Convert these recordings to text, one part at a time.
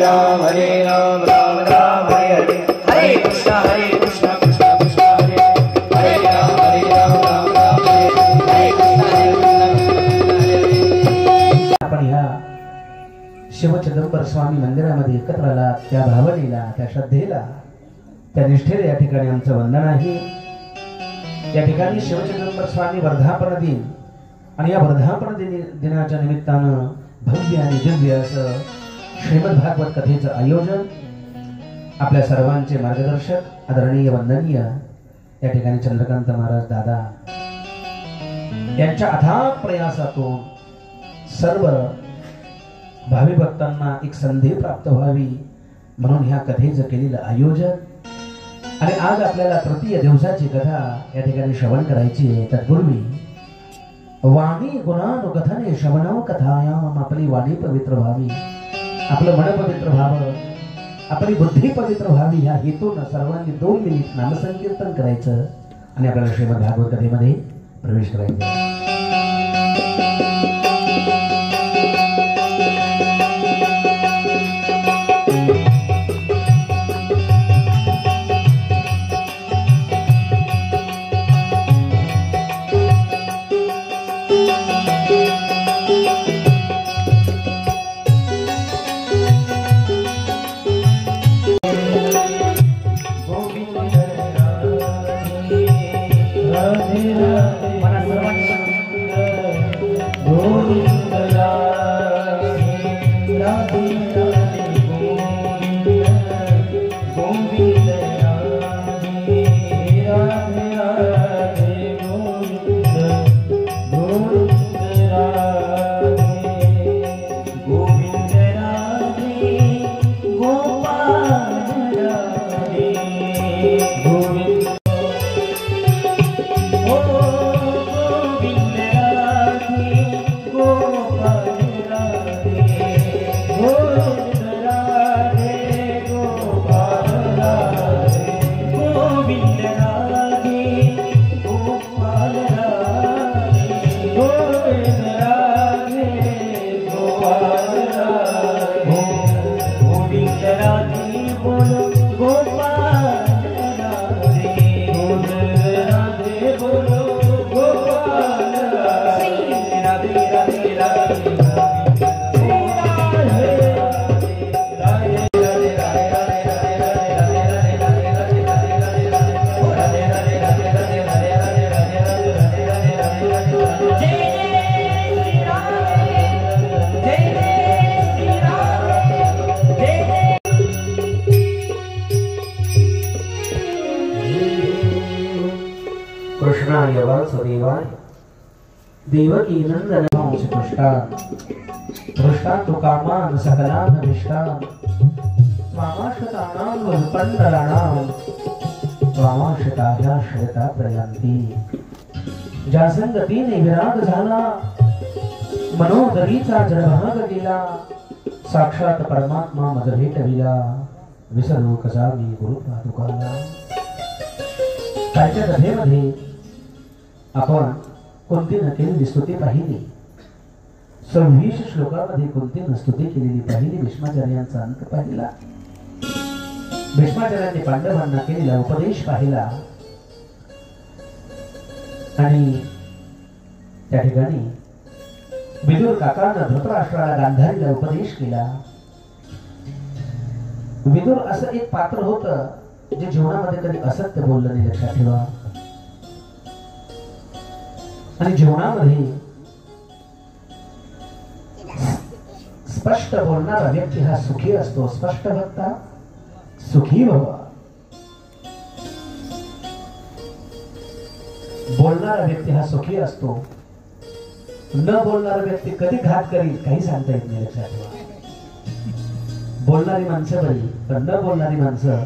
राम राम राम हरे हरे हरे कृष्ण कृष्ण कृष्ण हरे हरे राम राम हरे हरे आपण ह्या शिवचिदंबर स्वामी मंदिरामध्ये एकत्र आला, त्या भावनेला, त्या श्रद्धेला, त्या निष्ठेला या ठिकाणी आमचं वंदन आहे। या ठिकाणी शिवचिदंबर स्वामी वर्धापन दिन आणि या वर्धापन दिनाच्या निमित्तानं भव्य आणि दिव्य असं श्रीमद भागवत कथेचं आयोजन आपल्या सर्वांचे मार्गदर्शक आदरणीय वंदनीय या ठिकाणी चंद्रकांत महाराज दादा यांच्या अथाक प्रयासातून सर्व भावी भक्तांना एक संधी प्राप्त व्हावी म्हणून ह्या कथेचं केलेलं आयोजन। आणि आज आपल्याला तृतीय दिवसाची कथा या ठिकाणी श्रवण करायची आहे। तत्पूर्वी वाणी गुणानुकथने श्रवणव कथायाम आपली वाणी पवित्र व्हावी, आपलं मन पवित्र व्हावं, आपली बुद्धी पवित्र व्हावी ह्या हेतून सर्वांनी 2 मिनिट नामसंकीर्तन करायचं आणि आपल्याला श्रीमद भागवत कथेमध्ये प्रवेश करायचा। कृष्णाय वासुदेवाय देवकी नंदनाय श्रीकृष्णा धृष्टा तु कामान सकलान विष्टान स्वामाश्रितानां विपन्नराणां स्वामाश्रिताया श्रेता प्रयांती। ज्या संगतीने विराग झाला मनोदरीचा जडभाग गेला, साक्षात परमात्मा मद भेटविला, विसरू कसा मी गुरु पादुकाला। कालच्या कथेमध्ये आपण कुंतीनं केलेली स्तुती पाहिली, 26 श्लोकामध्ये कुंतीनं स्तुती केलेली पाहिली, भीष्माचार्यांचा अंत पाहिला, भीष्माचार्यांनी पांडवांना केलेला उपदेश पाहिला आणि त्या ठिकाणी विदुर काकांना धृतराष्ट्राला गांधारीला उपदेश केला। विदुर असं एक पात्र होतं जे जीवनामध्ये कधी असत्य बोललं नाही, लक्षात ठेवा। आणि जीवनामध्ये स्पष्ट बोलणारा व्यक्ती हा सुखी असतो। स्पष्ट वक्ता सुखी भव। बोलणारा व्यक्ती हा सुखी असतो, न बोलणारा व्यक्ती कधी घात करील काही सांगता येत नाही, लक्षात ठेवा। बोलणारी माणसं बरी, पण न बोलणारी माणसं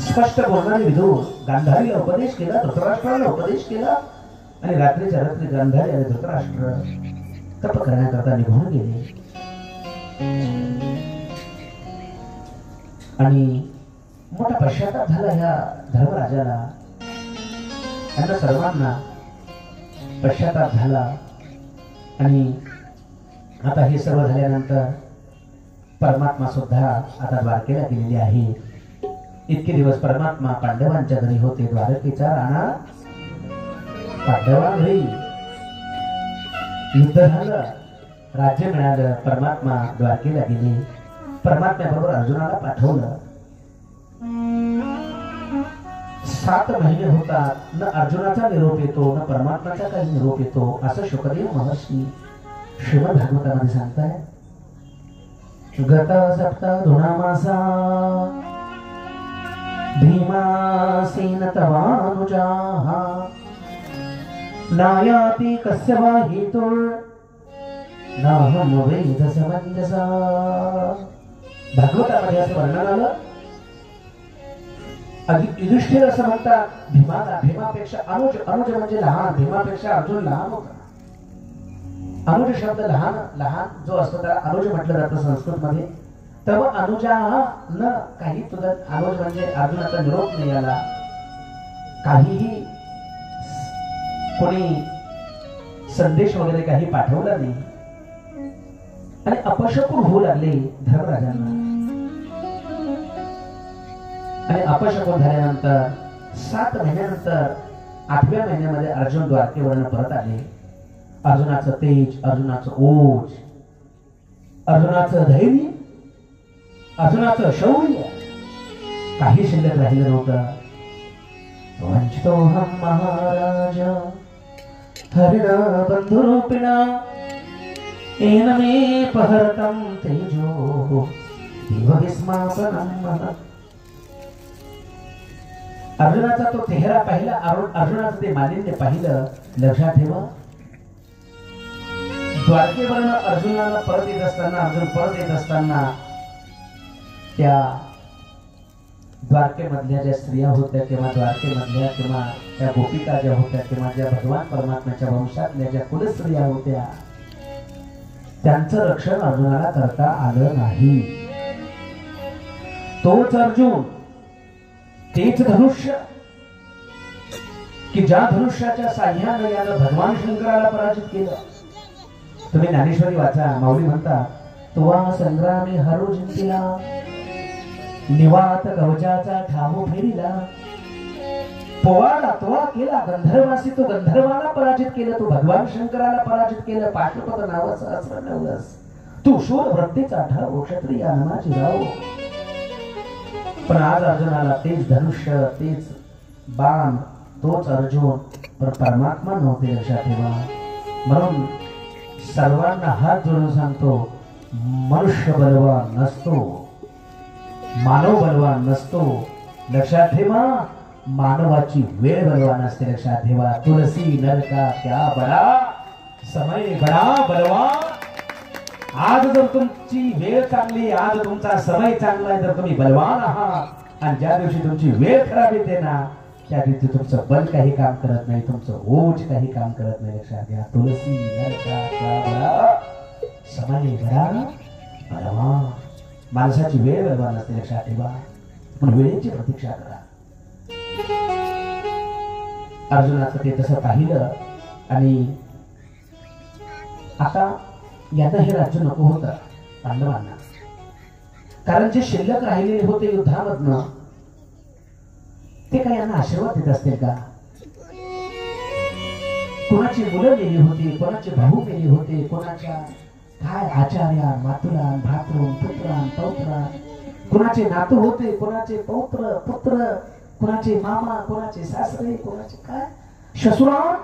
स्पष्ट बोलणारी विदुर गांधारीला उपदेश केला, धृतराष्ट्राला उपदेश केला आणि रात्रीच्या रात्री गांधारी आणि धृतराष्ट्र तप करण्याकरता निघून गेले। आणि मोठा पश्चाताप झाला या धर्मराजाला, त्यांना सर्वांना पश्चाताप झाला। आणि आता हे सर्व झाल्यानंतर परमात्मा सुद्धा आता द्वारकेला गेलेले आहे. इतके दिवस परमात्मा पांडवांच्या घरी होते. द्वारकेचा राणा पांडवा घरी युद्ध झालं, राज्य मिळालं. परमात्मा द्वारकेला गेले. परमात्म्याबरोबर अर्जुनाला पाठवलं. 7 महिने होतात, न अर्जुनाचा निरोप येतो न परमात्म्याचा काही निरोप येतो, असं शुकदेव महर्षी श्रीमद भागवतामध्ये सांगताय. गत सप्तधुनामासा भीमासेन तवानुजाः नायाति कस्य वा हेतुर् नाहं वेद समंजसा. भागवतामध्ये असं वर्णन आलं. युधिष्ठिर असं म्हणतात भीमाला, भीमापेक्षा अनुज, अनुज म्हणजे लहान, भीमापेक्षा अर्जुन लहान होता. अनुज शब्द लहान, लहान जो असतो त्याला अनुज म्हटलं जातं संस्कृत मध्ये. तव अनुजा न काही तुझं अनुज म्हणजे अर्जुनाचा निरोप नाही आला, काहीही कोणी संदेश वगैरे काही पाठवला नाही. आणि अपशकुन होऊ लागले धर्मराजांना. आणि अपशकुन झाल्यानंतर 7 महिन्यानंतर 8व्या महिन्यामध्ये अर्जुन द्वारकेवरून परत आले. अर्जुनाचं तेज, अर्जुनाचं ओज, अर्जुनाचं धैर्य, अर्जुनाचं शौर्य काही शिल्लक राहिलं नव्हतं. वंचितोऽहं महाराज हरिणा बंधुरूपिणा येन मे पहरतं तेजो दिवविस्मापनं महत्. अर्जुनाचा तो चेहरा पाहिला, अर्जुनाचं ते मालिन्य पाहिलं. लक्षात ठेवा, द्वारकेवरून अर्जुनाला परत येत असताना, अर्जुन परत येत असताना त्या द्वारकेमधल्या ज्या स्त्रिया होत्या किंवा द्वारकेमधल्या किंवा त्या गोपिका ज्या होत्या किंवा ज्या भगवान परमात्म्याच्या वंशातल्या ज्या कुलस्त्रिया होत्या, त्यांचं रक्षण अर्जुनाला करता आलं नाही. तोच अर्जुन, तेच धनुष्य की ज्या धनुष्याच्या साह्याने यानं भगवान शंकराला पराजित केलं. तुम्ही ज्ञानेश्वरी वाचा, माऊली म्हणता तुवा संग्रामी हरो जिंकला, निवात कवचाचा ठामो फेरिला. पोवाडा तोवा केला गंधर्वासी, तो गंधर्वाला पराजित केलं, तू भगवान शंकराला पराजित केलं. पाशुपत नावाचं सहस्र नवलस, तू शूर वृत्तीचा ठाव क्षत्रिय नामाची राव. पण आज अर्जुनाला तेच धनुष्य, तेच बाण, तोच अर्जुन, पण परमात्मा नव्हते. लक्षात ठेवा. म्हणून सर्वांना हात जोडून सांगतो, मनुष्य बलवान नसतो, मानव बलवान नसतो. लक्षात ठेवा, मानवाची वेळ बलवान असते. लक्षात ठेवा. तुलसी नर का क्या बडा, समय बडा बलवान. आज जर तुमची वेळ चांगली, आज तुमचा समय चांगला आहे, तर तुम्ही बलवान आहात. आणि ज्या दिवशी तुमची वेळ खराब येते ना, त्या दिवशी तुमचं बल काही काम करत नाही, तुमचं ओझ काही काम करत नाही. लक्षात घ्या. तुलसी नर का क्या बडा, समय बडा बलवान. माणसाची वेळ बलवान असते. लक्षात ठेवा. पण वेळेची प्रतीक्षा करा. अर्जुनाचं ते तसं पाहिलं. आणि आता यांना हे राज्य नको होतं पांडवांना, कारण जे शिल्लक राहिलेले होते युद्धामधनं, ते काय यांना आशीर्वाद देत असतील का? कोणाची मुलं गेली होती, कोणाचे भाऊ गेले होते, कोणाच्या काय आचार्या, मातुला, भातृ, पुत्रा, पौत्रा, कोणाचे नातू होते, कोणाचे पौत्र पुत्र, कोणाचे मामा, कोणाचे सासरे, कोणाचे काय शसुरान,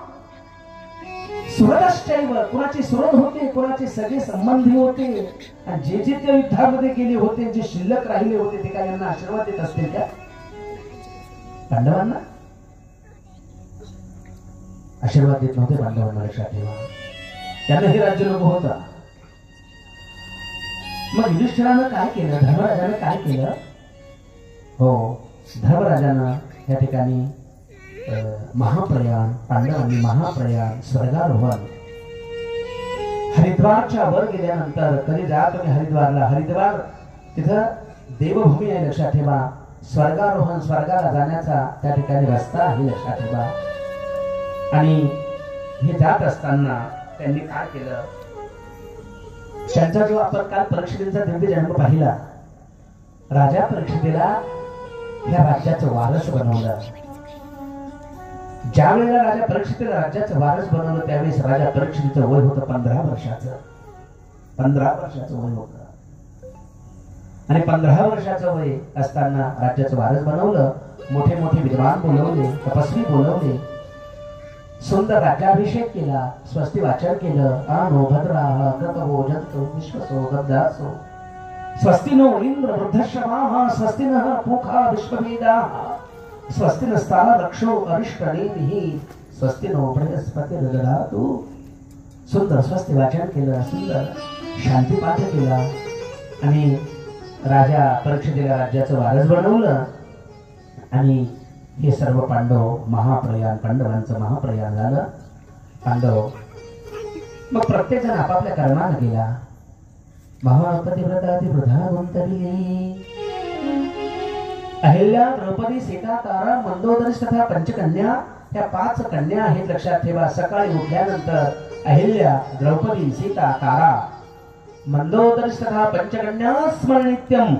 सुरदश्चैव, कोणाचे सुरद होते, कोणाचे सगळे संबंधी होते. आणि जे जे त्या युद्धामध्ये गेले होते, जे शिल्लक राहिले होते, ते काय यांना आशीर्वाद देत असतील का पांडवांना? आशीर्वाद देत नव्हते पांडवांना. लक्षात ठेवा. त्यांना हे राज्य नको होता. मग युधिष्ठिरानं काय केलं, धर्मराजानं काय केलं? हो, धर्मराजानं या ठिकाणी महाप्रयाण, पांडवांनी महाप्रयाण, स्वर्गारोहण. हरिद्वारच्या वर गेल्यानंतर, कधी जा तुम्ही हरिद्वारला, हरिद्वार तिथं देवभूमी आहे. लक्षात ठेवा. स्वर्गारोहण, स्वर्गाला जाण्याचा त्या ठिकाणी रस्ता आहे. लक्षात ठेवा. आणि हे जात असताना त्यांनी काय केलं, त्यांचा जो आपण काल परीक्षेचा दिव्य जन्म पाहिला, राजा परीक्षेला या राज्याचं वारस बनवलं. ज्या वेळेला राजा परीक्षेला राज्याचं वारस बनवलं त्यावेळेस राजा परीक्षेचं वय होतं 15 वर्षाचं. 15 वर्षाचं वय होतं. आणि 15 वर्षाचं वय असताना राज्याचं वारस बनवलं. मोठे मोठे विद्वान बोलवले, तपस्वी बोलवले, सुंदर राज्याभिषेक केला, स्वस्ती वाचन केलं. आनो भद्राः क्रतवो जन्तु विश्वसो गब्धासो स्वस्ति नो इंद्र वृद्धश्रवाः स्वस्ति नः पूषा विश्ववेदाः स्वस्ति नस्ताः रक्षो अरिष्टनेमिः स्वस्ति नो बृहस्पतिर्दधातु. सुंदर स्वस्ती वाचन केलं, सुंदर शांतीपाठ केला आणि राजा परीक्षेला राज्याचं वारस बनवलं. आणि हे सर्व पांडव महाप्रयाण, पांडवांचं महाप्रयाण झालं. पांडव मग प्रत्येक जण आपापल्या कर्मानं गेला. महापतिव्रता वृथा गुंतली. अहिल्या, द्रौपदी, सीता, तारा, मंदोदरी तथा पंचकन्या, या 5 कन्या आहेत, लक्षात ठेवा. सकाळी उठल्यानंतर अहिल्या, द्रौपदी, सीता, तारा, मंदोदरी तथा पंचकन्या स्मरणित्यम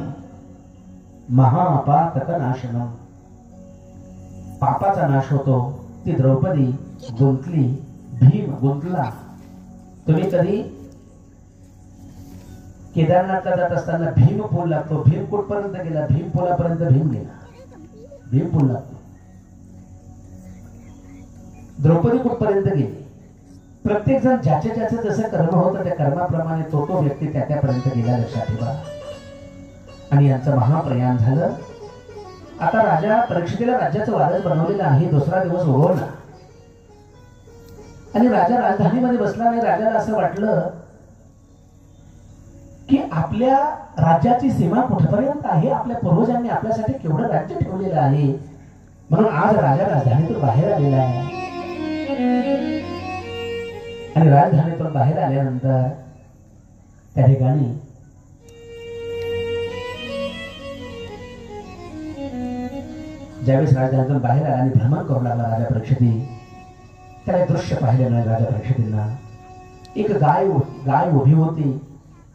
महापातकनाशनम. पापाचा नाश होतो. ती द्रौपदी गुंतली, भीम गुंतला. तुम्ही कधी केदारनाथला जात असताना भीम पूल लागतो, भीम कुठपर्यंत गेला? भीम पुलापर्यंत भीम गेला. भीम पूल लागतो. द्रौपदी कुठपर्यंत गेली? प्रत्येक जण ज्याचे ज्याचे जसं कर्म होतं त्या कर्माप्रमाणे तो तो व्यक्ती त्या त्यापर्यंत गेला, लक्षात ठेवा. आणि यांचं महाप्रयाण झालं. आता राजा परीक्षेला राज्याचं वारस बनवलेलं आहे. दुसरा दिवस उगवला आणि राजा राजधानीमध्ये बसला. आणि राजाला असं वाटलं की आपल्या राज्याची सीमा कुठपर्यंत आहे, आपल्या पूर्वजांनी आपल्यासाठी केवढं राज्य ठेवलेलं आहे. म्हणून आज राजा राजधानीतून बाहेर आलेला आहे. आणि राजधानीतून बाहेर आल्यानंतर त्या ठिकाणी ज्यावेळेस राजधानीतून बाहेर आला आणि भ्रमण करू लागला राजा परीक्षिती, त्याला दृश्य पाहिले मिळाले. राजा परीक्षितींना एक गाय उभी होती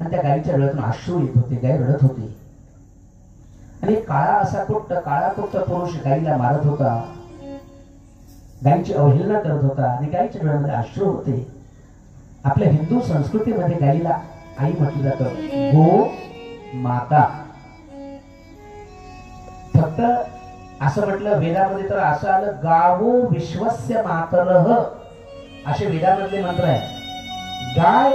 आणि त्या गायीच्या डोळ्यातून अश्रू येत होते. गाय रडत होती आणि काळा कुट्ट पुरुष गायीला मारत होता, गायीची अवहेलना करत होता आणि गायीच्या डोळ्यामध्ये अश्रू होते. आपल्या हिंदू संस्कृतीमध्ये गायीला आई म्हटलं जातं, गो माता. फक्त असं म्हटलं वेदामध्ये तर असं आलं, गावो विश्वस्य मातरः असे वेदामधले मंत्र आहे. गाय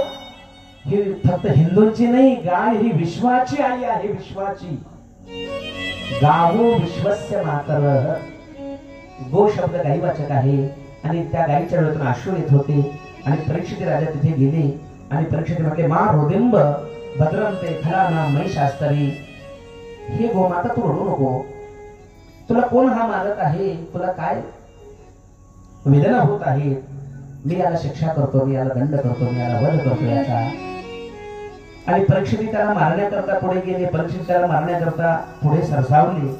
ही फक्त हिंदूंची नाही, गाय ही विश्वाची आई आहे, विश्वाची. गावो विश्वस्य मातरः. गो शब्द गाईवाचक आहे आणि त्या गायीच्या डोळ्यातून अश्रू येत होते. आणि परीक्षित राजा तिथे गेले आणि परीक्षित म्हटले, मा रोदिंब भद्रंते खलाना महिषास्तरी. हे गोमाता तू रडू नको, तुला कोण हा मारत आहे, तुला काय वेदना होत आहे, मी याला शिक्षा करतो, मी याला दंड करतो, मी याला वध करतो याचा. आणि परीक्षित त्याला मारण्याकरता पुढे गेले, परीक्षित त्याला मारण्याकरता पुढे सरसावले.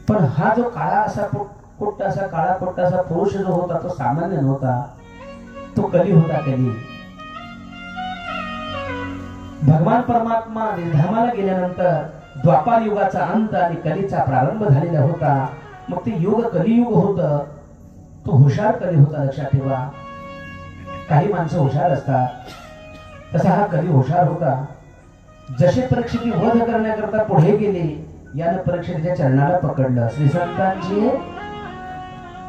पण हा जो काळा असा काळा कुट्ट असा पुरुष जो होता तो सामान्य नव्हता, तो कली होता. कली भगवान परमात्मा निर्धामाला गेल्यानंतर द्वापार युगाचा अंत आणि कलीचा प्रारंभ झालेला होता. मग ते युग कलियुग होतं. तो हुशार कली होता, लक्षात ठेवा. काही माणसं हुशार असतात, तसा हा कली हुशार होता. जसे परीक्षिती वध करण्याकरता पुढे गेले, यानं परीक्षितीच्या चरणाला पकडलं. श्री संतांची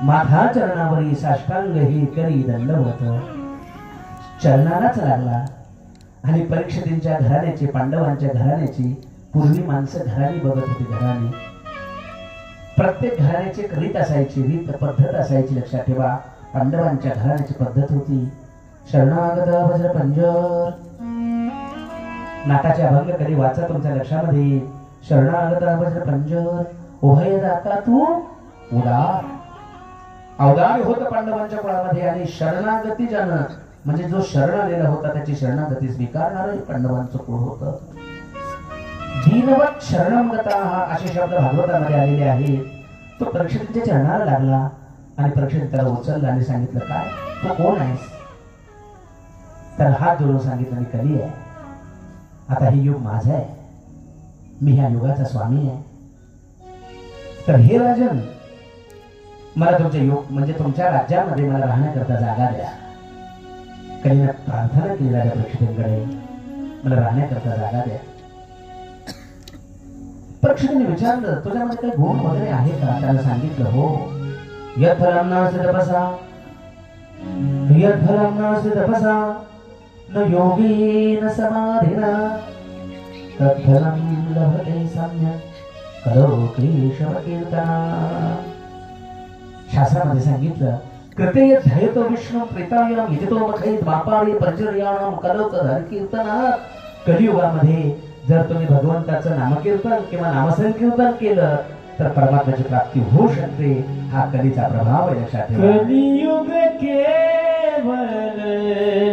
माथा चरणावरी साष्टांग ही करी दंडवत. चरणालाच लागला. आणि परीक्षितींच्या घराण्याची, पांडवांच्या घराण्याची पूर्वी माणसं घराणी बघत होती. घराणी प्रत्येक घराण्याची एक रीत असायची, रीत पद्धत असायची, लक्षात ठेवा. पांडवांच्या घराण्याची पद्धत होती शरणागत वज्र पंजर. नाटाचे अभंग कधी वाचा तुमच्या लक्षामध्ये. शरणागत वज्र पंजर उभय दाता तू उदार. अवदार होतं पांडवांच्या कुळामध्ये. आणि शरणागती जन म्हणजे जो शरण आलेला होता त्याची शरणागती स्वीकारणारं पांडवांचं कुळ होतं. दीनवत शरणमगताः असे शब्द भागवतामध्ये आलेले आहेत. तो परीक्षितीच्या चरणाला लागला आणि परीक्षित त्याला उचलला आणि सांगितलं, काय तू कोण आहेस? तर हात जोडून सांगितलं मी कली आहे, आता हे युग माझं आहे, मी ह्या युगाचा स्वामी आहे. तर हे राजन, मला तुमच्या योग म्हणजे तुमच्या राज्यामध्ये मला राहण्याकरता जागा द्या. कलीनं प्रार्थना केली राजा परीक्षितांकडे, मला राहण्याकरता जागा द्या. परीक्षितांनी विचारलं तुझ्यामध्ये काही गुण वगैरे आहे का? त्याला सांगितलं हो. यत्फलं नास्ति तपसा, यत्फलं नास्ति तपसा न योगेन समाधिना तत्फलं लभते सम्यक् करो केशव कीर्तना. शास्त्रामध्ये सांगितलं कृते ध्येयतो विष्णू प्रेतायाम यजितो मखैत मापारी पंचर्याणाम करोत हरिकीर्तनात. कलियुगामध्ये जर तुम्ही भगवंताचं नामकीर्तन किंवा नामसंकीर्तन केलं तर परमात्म्याची प्राप्ती होऊ शकते. हा कलीचा प्रभाव आहे, लक्षात ठेवा. कलियुग केवल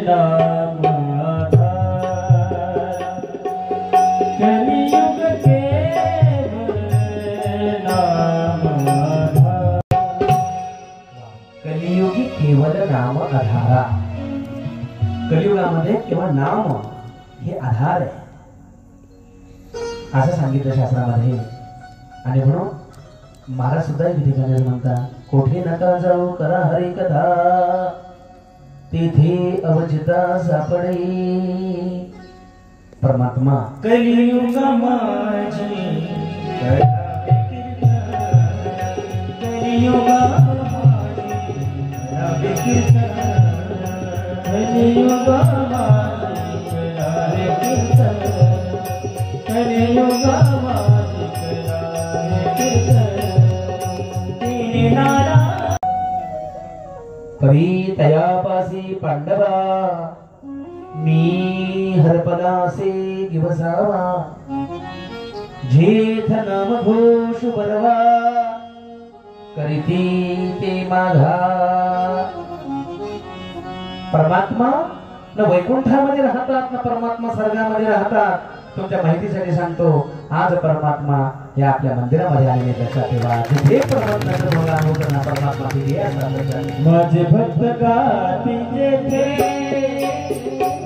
नाम आधार, कलियुग केवल नाम आधार. कलियुगी केवळ नाम आधारा. कलियुगामध्ये केवळ नाम हे आधार आहे असं सांगितलं शास्त्रामध्ये. आणि म्हणून महाराज सुद्धा एक ठिकाणी म्हणतात कोठे नका जाऊ करा हरी कथा, तेथे अवचिता सापडे. परमात्मा कलियुग माझी कलियुग माझी कलियुग कलियुग परी तयापासी पांडवा, मी हरपदासे गिवसावा, जेथ नाम घोष बरवा, करीती ते माझा. परमात्मा न वैकुंठामध्ये राहतात, न परमात्मा स्वर्गामध्ये राहतात. तुमच्या माहितीसाठी सांगतो, आज परमात्मा हे आपल्या मंदिरामध्ये आलेले, लक्षात ठेवा. जिथे परमात्म्याचं भगवान होतं ना, परमात्मा तिथे असतात. माझे भक्त गाती जेथे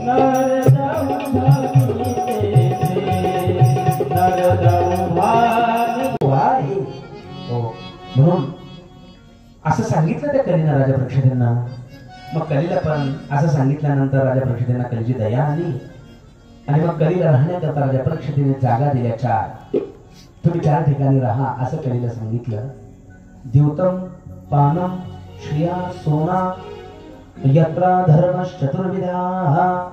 नर जाऊन भागी तेथे, नर जाऊन भागी. हो, म्हणून असं सांगितलं त्या कलीनं राजा परीक्षितांना. मग कलीला पण असं सांगितल्यानंतर राजा परीक्षितांना कलीची दया आली आणि मग कलीला राहण्याकरता राजा परीक्षितांनी जागा दिल्या 4. तुम्ही 4 ठिकाणी राहा असं कलीला सांगितलं. द्यूतम पानम श्रिया सोना यत्रा धर्मश् चतुर्विधा.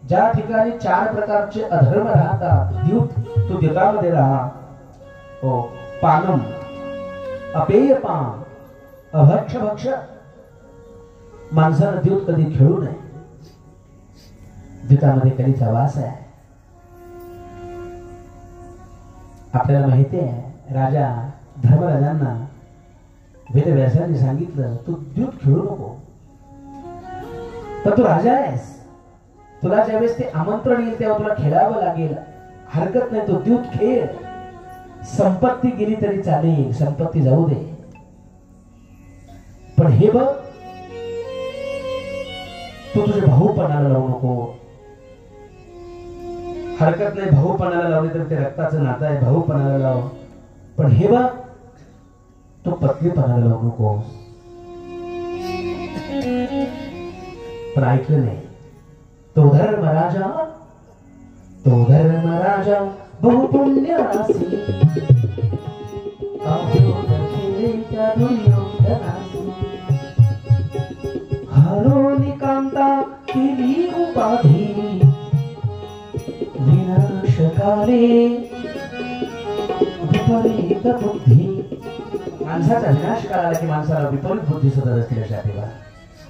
ज्या ठिकाणी 4 प्रकारचे अधर्म राहतात, द्यूत तू द्यूतामध्ये राहा. हो, पानम अपेय पान, अभक्ष भक्ष. माणसानं द्यूत कधी खेळू नये. द्यूतामध्ये कलीचा वास आहे. आपल्याला माहिती आहे, राजा धर्मराजांना वेदव्यासांनी सांगितलं तू द्यूत खेळू नको, तर तू राजा आहेस, तुला ज्यावेळेस ते आमंत्रण येईल तेव्हा तुला खेळावं लागेल, हरकत नाही, तू द्यूत खेळ. संपत्ती गेली तरी चालेल, संपत्ती जाऊ दे, पण हे बघ तू तुझे भाऊपणाला लावू नको. हरकत नाही, भाऊपणाला लावले तर ते रक्ताचं नातं आहे, भाऊपणाला लाव, पण हे बघ तू पत्नीपणाला लावू नको. पण ऐकलं नाही. तो धर्म राजा बहुपुण्य रासी, हरो निकांता केली उपाधी, विनाशकाले विपरीत बुद्धी. माणसाचा विनाश करायला की माणसाला विपरीत बुद्धी सुद्धा असते. लक्षात ठेवा.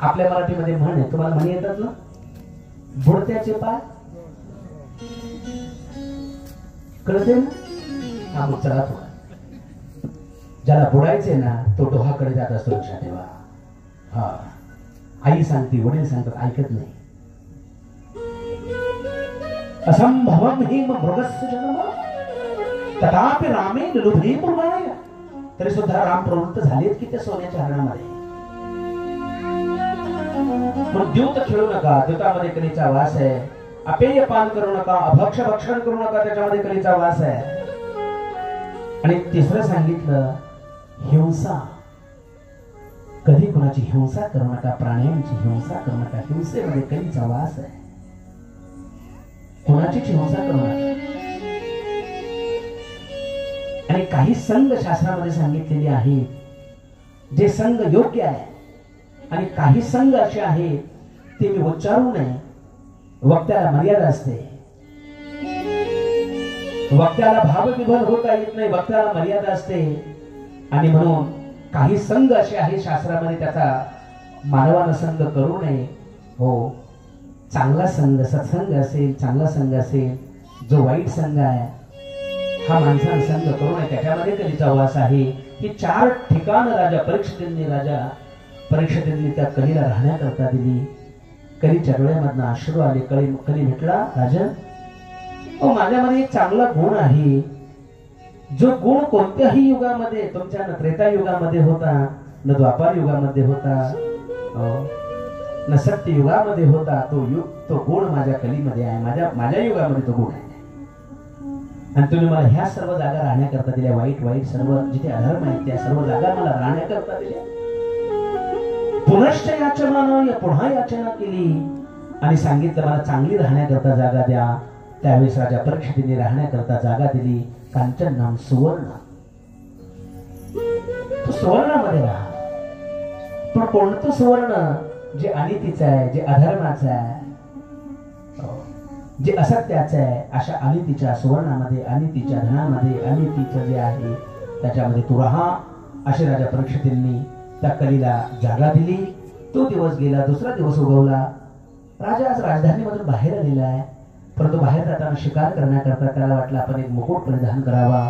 आपल्या मराठीमध्ये म्हण आहे, तुम्हाला म्हणी येतात ना, बुडत्याचे पाय कळते ना. हा, मग चला थोडा. ज्याला बुडायचे ना तो डोहाकडे जात असतो. लक्षात ठेवा. हा, आई सांगते, वडील सांगतात, ऐकत नाही. असंभवम हि मृगस्य जन्म तथापि रामे लुभे मृगाय. तरी सुद्धा राम प्रवृत्त झालेत की त्या सोन्याच्या हरणामध्ये. पण द्यूत खेळू नका, द्यूतामध्ये कलीचा वास आहे. अपेय पान करू नका, अभक्ष भक्षण करू नका, त्याच्यामध्ये कलीचा वास आहे. आणि तिसरं सांगितलं हिंसा, कधी कोणाची हिंसा करू नका, प्राण्यांची हिंसा करू नका, हिंसेमध्ये कलीचा वास आहे. कोणाचीच हिंसा करू नका. आणि काही संघ शास्त्रामध्ये सांगितलेले आहेत, जे संघ योग्य आहे, आणि काही संघ असे आहेत ते मी उच्चारू नये. वक्त्याला मर्यादा असते, वक्त्याला भावविभोर होता येत नाही, वक्त्याला मर्यादा असते. आणि म्हणून काही संघ असे आहेत शास्त्रामध्ये, त्याचा मानवानं संघ करू नये. हो, चांगला संघ, सत्संग असेल, चांगला संघ असेल. जो वाईट संघ आहे हा माणसानं संघ करू नये, त्याच्यामध्ये कलीचा वास आहे. ही 4 ठिकाण राजा परीक्षितांनी त्या कलीला राहण्याकरता दिली. कलीच्या डोळ्यामधनं अश्रू आले. कली म्हटला, राजन, माझ्यामध्ये एक चांगला गुण आहे, जो गुण कोणत्याही युगामध्ये, तुमच्या न त्रेता युगामध्ये होता, न द्वापार युगामध्ये होता, न सत्य युगामध्ये होता, तो गुण माझ्या कलीमध्ये आहे, माझ्या युगामध्ये तो गुण आहे. आणि तुम्ही मला ह्या सर्व जागा राहण्याकरता दिल्या, वाईट सर्व जिथे अधर्म आहेत त्या सर्व जागा मला राहण्याकरता दिल्या. पुनश्च याचना, पुन्हा याचना केली आणि सांगितलं मला चांगली राहण्याकरता जागा द्या. त्यावेळेस राजा परीक्षितीने राहण्याकरता जागा दिली. कांचन नाम सुवर्ण, तो सुवर्णामध्ये राहा. पण कोणतं सुवर्ण? जे अनितीचं आहे, जे अधर्माचं आहे, जे असत्याचं आहे, अशा अनितीच्या सुवर्णामध्ये, अनितीच्या धनामध्ये, अनितीचं जे आहे त्याच्यामध्ये तू राहा. असे राजा परीक्षितींनी त्या कलीला जागा दिली. तो दिवस गेला, दुसरा दिवस उगवला. राजा आज राजधानीमधून बाहेर आलेला आहे, परंतु बाहेर जाताना शिकार करण्याकरता त्याला वाटलं आपण एक मुकुट परिधान करावा.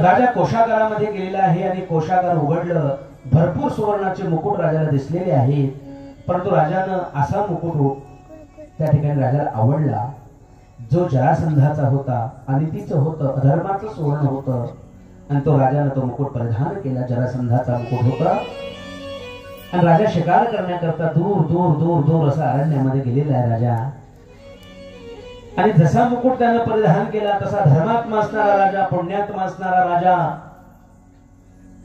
राजा कोषागारामध्ये गेलेला आहे आणि कोषागार उघडलं. भरपूर सुवर्णाचे मुकुट राजाला दिसलेले आहेत, परंतु राजानं असा मुकुट त्या ठिकाणी राजाला आवडला जो जरासंधाचा होता, अनितीचं होतं, अधर्माचं सुवर्ण होतं. आणि तो राजानं तो मुकुट परिधान केला. जरासंधाचा मुकुट होता. आणि राजा शिकार करण्याकरता दूर दूर दूर दूर असा अरण्यामध्ये गेलेला आहे राजा. आणि जसा मुकुट त्यानं परिधान केला तसा धर्मात्मा असणारा राजा, पुण्यात्मा असणारा राजा,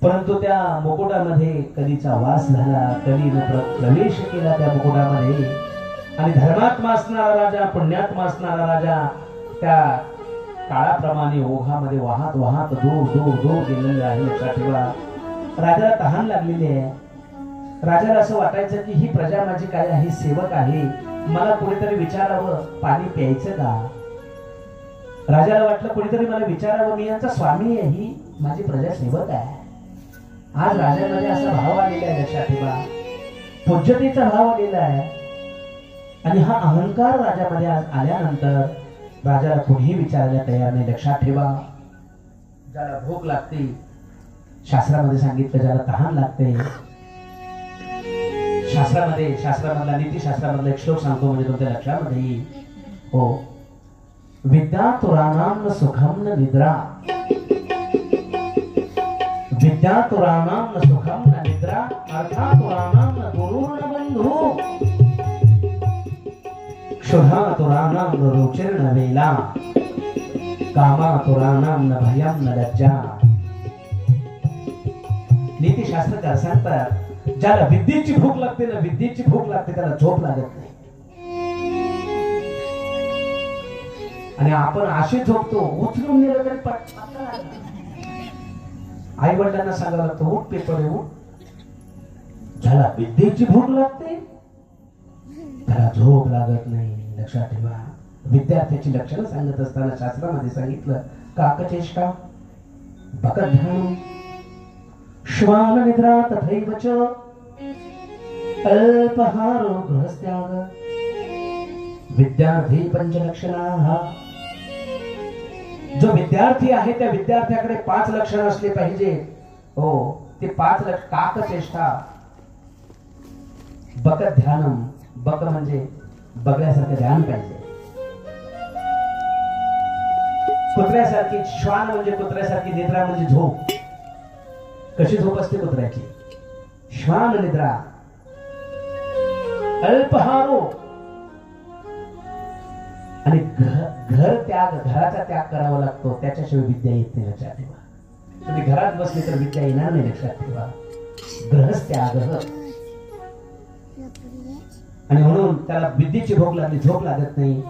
परंतु त्या मुकुटामध्ये कलीचा वास झाला. कलीनं प्रवेश केला त्या मुकुटामध्ये. आणि धर्मात्मा असणारा राजा, पुण्यात्मा असणारा राजा त्या काळाप्रमाणे ओघामध्ये वाहत वाहत दूर दूर दूर गेलेला आहे. लक्षात ठेवा, राजाला तहान लागलेली आहे. राजाला असं वाटायचं की ही प्रजा माझी काय आहे, सेवक आहे, मला कोणीतरी विचारावं पाणी प्यायचं का. राजाला वाटलं कोणीतरी मला विचारावं, मी यांचा स्वामी आहे, ही माझी प्रजा सेवक आहे. आज राजामध्ये असा भाव आलेला आहे. लक्षात ठेवा, पूज्यतेचा भाव आलेला आहे. आणि हा अहंकार राजामध्ये आज आल्यानंतर राजाला कोणीही विचारायला तयार नाही. लक्षात ठेवा, ज्याला भूक लागते, शास्त्रामध्ये सांगितलं ज्याला तहान लागते, शास्त्रामधला नीतिशास्त्रामधला एक श्लोक सांगतो म्हणजे तुमच्या लक्षामध्ये येईल. हो, विद्या तुराणाम न सुखम न निद्रा, विद्या तुराणाम न सुखम न निद्रा, अर्था तुराणाम न गुरुर न बंधू, क्षुधा तुराणाम न रुचिर न वेला, कामा तुराणाम न भयम न लज्जा. नीतिशास्त्रकार सांगतात ज्याला विद्येची भूक लागते ना, विद्येची भूक लागते, त्याला झोप लागत नाही. आणि आपण असे झोपतो, उचलून नेलं तरी आई वडिलांना सांगायला लागतं उठ पेपर उठ. ज्याला विद्येची भूक लागते त्याला झोप लागत नाही. लक्षात ठेवा, विद्यार्थ्याची लक्षणं सांगत असताना शास्त्रामध्ये सांगितलं काकचेष्टा, बकध्यान, श्वान निद्रा तथैव च अल्पहारो गृहस्त्याग, विद्यार्थी पंचलक्षणाः. जो विद्यार्थी आहे त्या विद्यार्थ्याकडे 5 लक्षण असले पाहिजे. हो, ते 5 लक्षण काकचेष्टा, बकध्यानम, बक म्हणजे बगड्यासारखं ध्यान पाहिजे, कुत्र्यासारखी, श्वान म्हणजे कुत्र्यासारखी, निद्रा म्हणजे झोप. कशी झोप असते कुत्र्याची, श्वान निद्रा. अल्पहारो आणि घराचा त्याग करावा लागतो, त्याच्याशिवाय विद्या येत नाही. लक्षात ठेवा. तुम्ही घरात बसले तर विद्या येणार नाही. लक्षात ठेवा. ग्रहस्त्याग. आणि म्हणून त्याला विद्येची भूक लागली, झोप लागत नाही.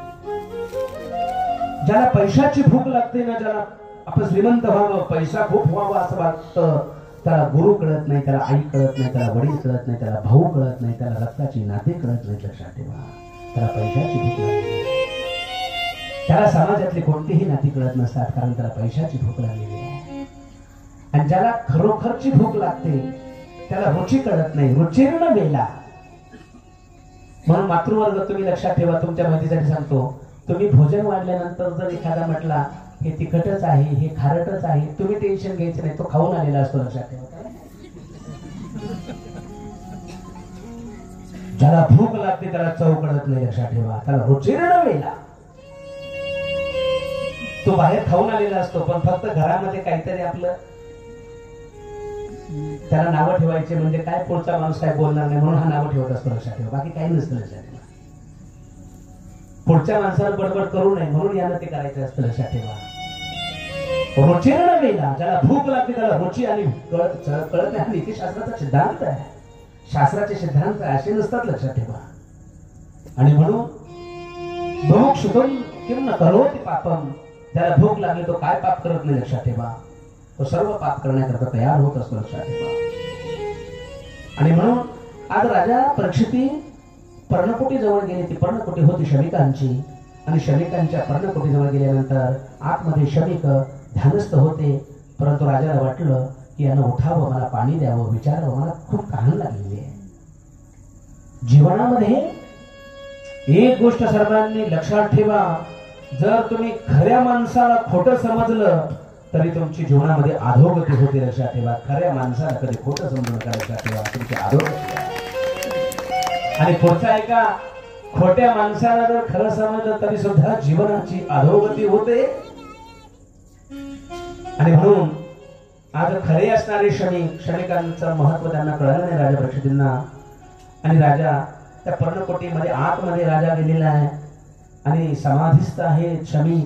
ज्याला पैशाची भूक लागते ना, ज्याला आपण श्रीमंत व्हावं, पैसा खूप व्हावा असं वाटतं, त्याला गुरु कळत नाही, त्याला आई कळत नाही, त्याला वडील कळत नाही, त्याला भाऊ कळत नाही, त्याला रक्ताची नाते कळत नाही. लक्षात ठेवा. त्याला पैशाची भूक लागली. त्याला समाजातली कोणतीही नाती कळत नसतात, कारण त्याला पैशाची भूक लागलेली आहे. आणि ज्याला खरोखरची भूक लागते त्याला रुची कळत नाही. रुचीर्ण वेला. म्हणून मातृवर्ग तुम्ही लक्षात ठेवा. तुमच्या माहितीसाठी सांगतो, तुम्ही भोजन वाढल्यानंतर जर एखादा म्हटला हे तिखटच आहे, हे खारटच आहे, तुम्ही टेन्शन घ्यायचं नाही, तो खाऊन आलेला असतो. लक्षात ठेवा. ज्याला भूक लागते त्याला चव कळत नाही. लक्षात ठेवा. त्याला रुचीर्ण वेला. तो बाहेर खाऊन आलेला असतो, पण फक्त घरामध्ये काहीतरी आपलं त्याला नावं ठेवायचे, म्हणजे काय पुढचा माणूस काय बोलणार नाही म्हणून हा नावं ठेवत असतो. लक्षात ठेवा. बाकी काही नसतं. लक्षात ठेवा. पुढच्या माणसाला बडबड करू नये म्हणून यानं ते करायचं असतं. लक्षात ठेवा. रुचीर्ण वेला. ज्याला भूक लागते त्याला रुची आणि कळत नाही. नीतिशास्त्राचा सिद्धांत आहे. शास्त्राचे सिद्धांत असे नसतात. लक्षात ठेवा. आणि म्हणून भूक शुद्धम किंवा करोति पापम. ज्याला भूक लागली तो काय पाप करत नाही. लक्षात ठेवा. तो सर्व पाप करण्याकरता तयार होत असतो. लक्षात ठेवा. आणि म्हणून आज राजा परीक्षिती पर्णकुटी जवळ गेली. ती पर्णकुटी होती शमिकांची. आणि शमिकांच्या पर्णकुटी जवळ गेल्यानंतर आतमध्ये शमिक ध्यानस्थ होते. परंतु राजाला वाटलं की यानं उठावं, मला पाणी द्यावं, विचारावं, मला खूप तहान लागलेली आहे. जीवनामध्ये एक गोष्ट सर्वांनी लक्षात ठेवा, जर तुम्ही खऱ्या माणसाला खोटं समजलं तरी तुमची जीवनामध्ये अधोगती होते. लक्षात ठेवा. खऱ्या माणसाला कधी खोटं समजू नका. लक्षात ठेवा. तुमची अधोगती आहे. आणि पुढचा ऐका, खोट्या माणसाला जर खरं समजलं तरी सुद्धा जीवनाची अधोगती होते. आणि म्हणून आज खरे असणारे क्षणिकांचं महत्व त्यांना कळलं नाही राजा परीक्षितींना. आणि राजा त्या पर्णकोटीमध्ये आतमध्ये राजा गेलेला आहे आणि समाधिस्थ आहे शमी.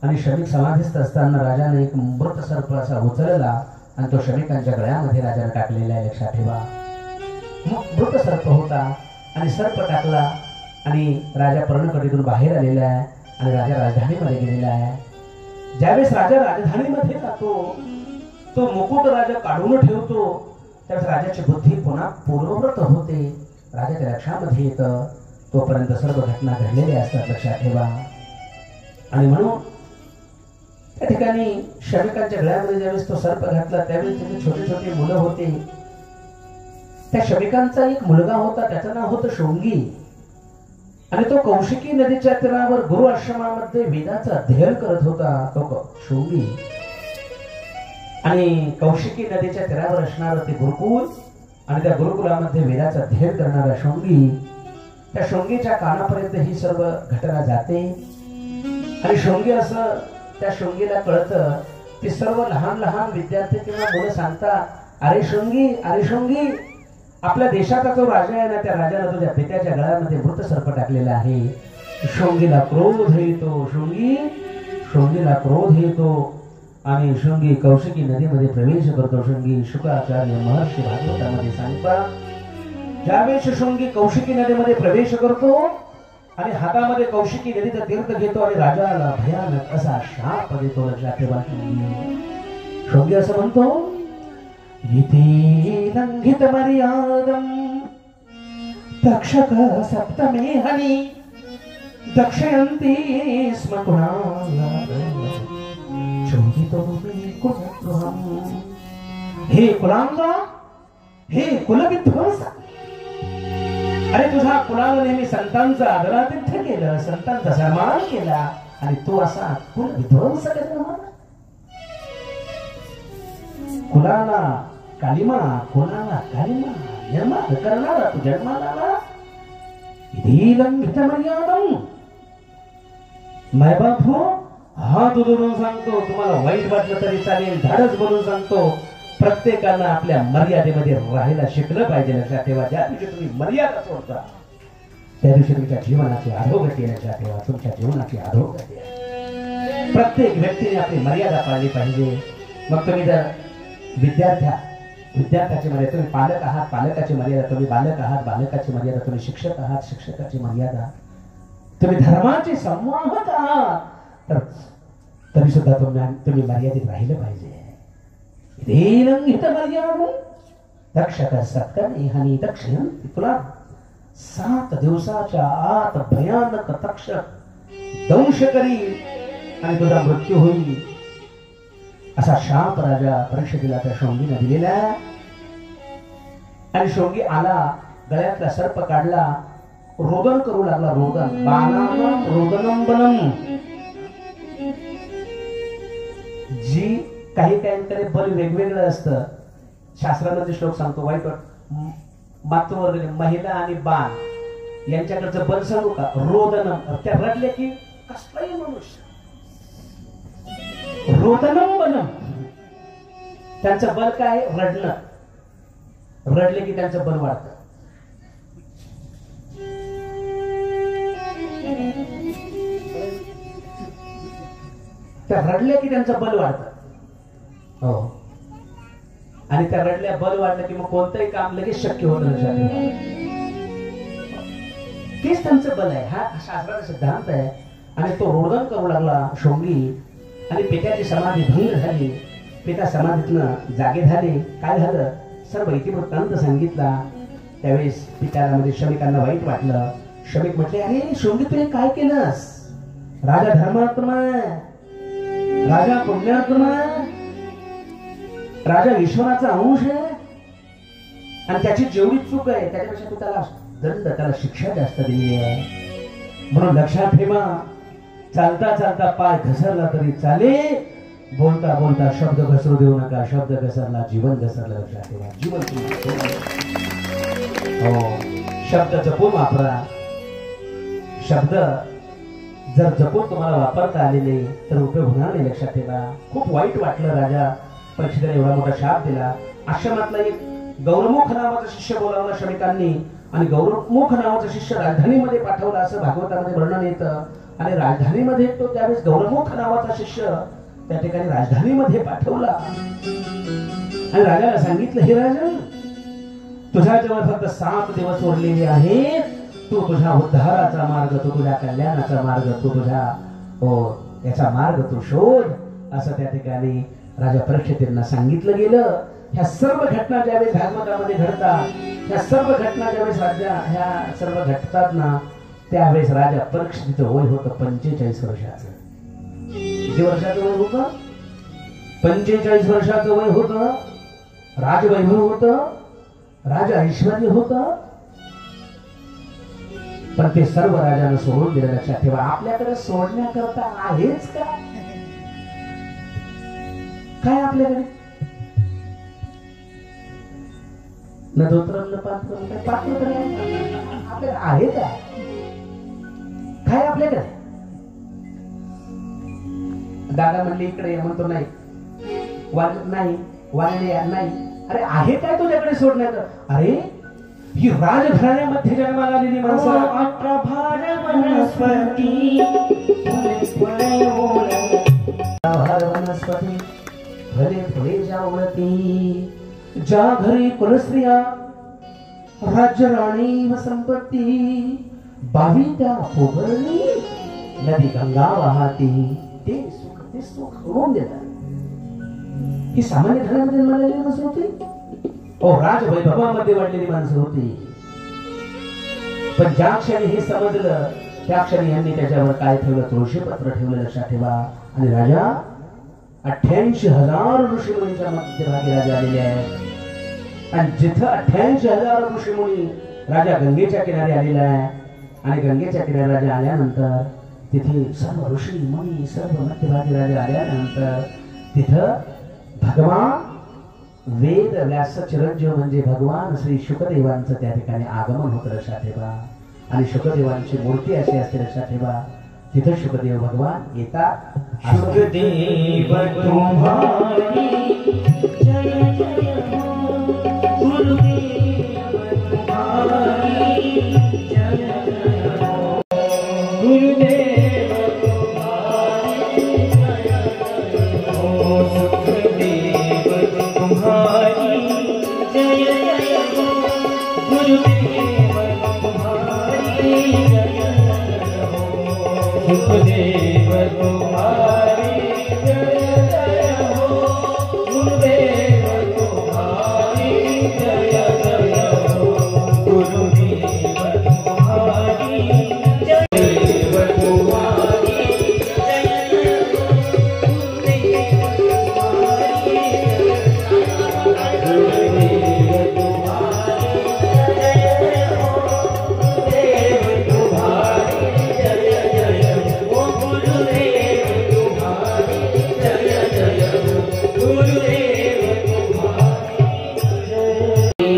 आणि शमिक समाधिस्थ असताना राजाने एक मृत सर्प असा उचलला आणि तो शमिकांच्या गळ्यामध्ये राजाने टाकलेला आहे. लक्षात ठेवा. मृत सर्प होता आणि सर्प टाकला आणि राजा पर्णकोटीतून बाहेर आलेला आहे आणि राजा राजधानीमध्ये गेलेला आहे. ज्यावेळेस राजा राजधानीमध्ये जातो, तो मुकुट राजा काढून ठेवतो, त्यावेळेस राजाची बुद्धी पुन्हा पूर्ववृत्त होते. राजाच्या लक्षामध्ये येतं. तोपर्यंत सर्व घटना घडलेल्या असतात. लक्षात ठेवा. आणि म्हणून त्या ठिकाणी शमिकांच्या गळ्यामध्ये ज्यावेळेस तो सर्प घातला त्यावेळेस तिथे छोटे छोटे मुलं होते. त्या शमिकांचा एक मुलगा होता, त्याचं नाव होतं शृंगी. आणि तो कौशिकी नदीच्या तीरावर गुरु आश्रमामध्ये वेदाचं अध्ययन करत होता. तो शृंगी. आणि कौशिकी नदीच्या तीरावर असणार ते गुरुकुल आणि त्या गुरुकुलामध्ये वेदाचं अध्ययन करणारा शृंगी. त्या शृंगीच्या कानापर्यंत ही सर्व घटना जाते. आणि शृंगी असं त्या शृंगीला कळतं की सर्व लहान लहान विद्यार्थी किंवा मुलं सांगतात, अरे शृंगी, अरे शृंगी, आपल्या देशाचा जो राजा आहे ना, त्या राजाला तुझ्या पित्याच्या गळ्यामध्ये मृत सर्प टाकलेला आहे. शृंगीला क्रोध येतो. शृंगीला क्रोध येतो आणि शृंगी कौशिकी नदीमध्ये प्रवेश करतो. शृंगी शुक्राचार्य महर्षी भागवतामध्ये सांगतात, ज्यावेळेस शृंगी कौशिकी नदीमध्ये प्रवेश करतो आणि हातामध्ये कौशिकी नदीचा तीर्थ घेतो आणि राजाला भयानक असा शाप देतो. लक्षात ठेवा. शृंगी असं म्हणतो, इति लंघित मर्यादम तक्षक सप्तमे हनी दक्षयन्ति स्म कुणाला चोदितो मे कुलद्रोहम्. हे कुलांगा, हे कुलविध्वंस, अरे तुझा कुलाला नेहमी संतांचा आदरातिथ्य केलं, संतांचा सन्मान केला आणि तू असा कुलविध्वंस करतो. कुलाला कालिमा, कुलाला कालिमा निर्माण करणारा तू जन्माला. मर्यादम. माय बाप हो, हात उधळून सांगतो, तुम्हाला वाईट वाटलं तरी चालेल, धाडस बोलून सांगतो, प्रत्येकानं आपल्या मर्यादेमध्ये राहायला शिकलं पाहिजे. लक्षात ठेवा. ज्या दिवशी तुम्ही मर्यादा सोडता त्या दिवशी तुमच्या जीवनाची अधोगती लक्षात ठेवा. तुमच्या जीवनाची अधोगती आहे. प्रत्येक व्यक्तीने आपली मर्यादा पाळली पाहिजे. मग तुम्ही जर विद्यार्थ्याची मर्यादा, तुम्ही पालक आहात, पालकाची मर्यादा, तुम्ही बालक आहात, बालकाची मर्यादा, तुम्ही शिक्षक आहात, शिक्षकाची मर्यादा, तुम्ही धर्माचे संवाहक आहात, तर तरी सुद्धा तुम्ही मर्यादित राहिलं पाहिजे. तक्षक सत्कर्णी हानी दक्षिण तुला 7 दिवसाच्या आत भयानक तक्षक दंश करील आणि तुझा मृत्यू होईल, असा शाप राजा परीक्षेला त्या शोंगीने दिलेला. आणि शोंगी आला, गळ्यातला सर्प काढला, रोदन करू लागला. रोदन बाणानं रोदनम बनम. जी काही काहींकडे बल वेगवेगळं असतं. शास्त्रामध्ये श्लोक सांगतो, वाईट मातृवर्ग महिला आणि बाण यांच्याकडचं बल सांगू का? रोदनम. त्या रडले की कसलाही मनुष्य रोदनम बनम. त्यांचं बल काय? रडणं. रडले की त्यांचं बल वाढतं. त्या रडल्या की त्यांचं बल वाढतं. हो. आणि त्या रडल्या बल वाढलं की मग कोणतंही काम लगेच शक्य होत नाही. तेच त्यांचं बल आहे. हा शास्त्राचा सिद्धांत आहे. आणि तो रोदन करू लागला शोंगी, आणि पित्याची समाधी भंग झाली. पिता समाधीतनं जागे झाले. काय झालं? सर्व इतिवृत्तांत सांगितला. त्यावेळेस पित्याला म्हणजे शमिकांना वाईट वाटलं. शमिक म्हटले, अरे शोंगी तू काय केलंस? राजा धर्मात्मा, राजा पुण्यात्मा, राजा ईश्वराचा अंश आहे, आणि त्याची जेवढी चूक आहे त्याच्यापेक्षा तू त्याला दंड, त्याला शिक्षा जास्त दिली आहे. म्हणून लक्षात ठेवा, चालता चालता पाय घसरला तरी चाले, बोलता बोलता शब्द घसरू देऊ नका. शब्द घसरला जीवन घसरलं. लक्षात ठेवा, जीवन हो. शब्द जपून वापरा. शब्द जर जपून तुम्हाला वापरता आले नाही तर उपयोग होणार नाही. लक्षात ठेवा. खूप वाईट वाटलं राजा परीक्षेला एवढा मोठा शाप दिला. आश्रमातला एक गौरमुख नावाचा शिष्य बोलावला शमिकांनी, आणि गौरमुख नावाचा शिष्य राजधानीमध्ये पाठवला असं भागवतामध्ये वर्णन येतं. आणि राजधानीमध्ये तो त्यावेळेस गौरमुख नावाचा शिष्य त्या ठिकाणी राजधानीमध्ये पाठवला. आणि राजाला सांगितलं, हे राजन, तुझ्याजवळ फक्त 7 दिवस उरलेले आहेत. तू तुझ्या उद्धाराचा मार्ग, तू तुझ्या कल्याणाचा मार्ग, तू तुझ्या याचा मार्ग तू शोध, असं त्या ठिकाणी राजा परीक्षितांना सांगितलं गेलं. ह्या सर्व घटना ज्यावेळेस भागवतामध्ये घडतात, ह्या सर्व घटना ज्यावेळेस ह्या सर्व घडतात ना, त्यावेळेस राजा परीक्षिताचं वय होतं 45 वर्षाचं. किती वर्षाचं वय होतं? 45 वर्षाचं वय होतं. राजवैभव होतं, राजा ऐश्वर्य होतं. पण ते सर्व राजानं सोडून दिलं. लक्षात ठेवा, आपल्याकडे सोडण्याकरता आहेच का? काय आपल्याकडे? न धोत्रम न पात्रम, काय पात्र तरी आपल्याकडे आहे का? काय आपल्याकडे? दादा म्हणले इकडे, म्हणतो नाही, नाही वाढले नाही. अरे आहे काय तुझ्याकडे सोडण्याचं? अरे ही राजघराण्यामध्ये जन्माला आलेली माणसं, 18 भार वनस्पती, वनस्पती फले फुले जावळती, ज्या घरी कुलस्त्रिया राज्य राणी व संपत्ती, बावी त्या पोगरणी नदी गंगा वाहती, ते सुख होऊन देतात. ही सामान्य घरामध्ये जन्मालेली माणसं होती. राजवैभवामध्ये वाढलेली माणसं होती. पण ज्या क्षणी हे समजलं त्या क्षणी यांनी त्याच्यावर काय ठेवलं? तुळशीपत्र ठेवलं. लक्षात ठेवा. आणि राजा 88,000 ऋषीमुनींच्या मध्यभागी राजा आलेले आहेत. आणि जिथं 88,000 ऋषीमुनी, राजा गंगेच्या किनारी आलेला आहे. आणि गंगेच्या किनारी राजा आल्यानंतर तिथे सर्व ऋषी मुनी, सर्व मध्यभागी राजा आल्यानंतर तिथं भगवान वेद व्यास चिरंजीव म्हणजे भगवान श्री शुकदेवांचं त्या ठिकाणी आगमन होतं. लक्षात ठेवा. आणि शुकदेवांची मूर्ती अशी असते. लक्षात ठेवा. तिथं शुकदेव भगवान येतात. शुकदेव तुम्हारी जय जय गुरुदेव तुम्हारी जय जय गुरुदेव तुम्हारी जय जय हो गुरुदेव तुम्हारी जय जय हो गुरुदेव तुम्हारी जय देव तुम्हारी जय जय हो गुरुदेव तुम्हारी गुरुदेव तुम्हारी जय जय हो गुरुदेव तुम्हारी जय जय हो गुरुदेव तुम्हारी जय जय हो गुरुदेव तुम्हारी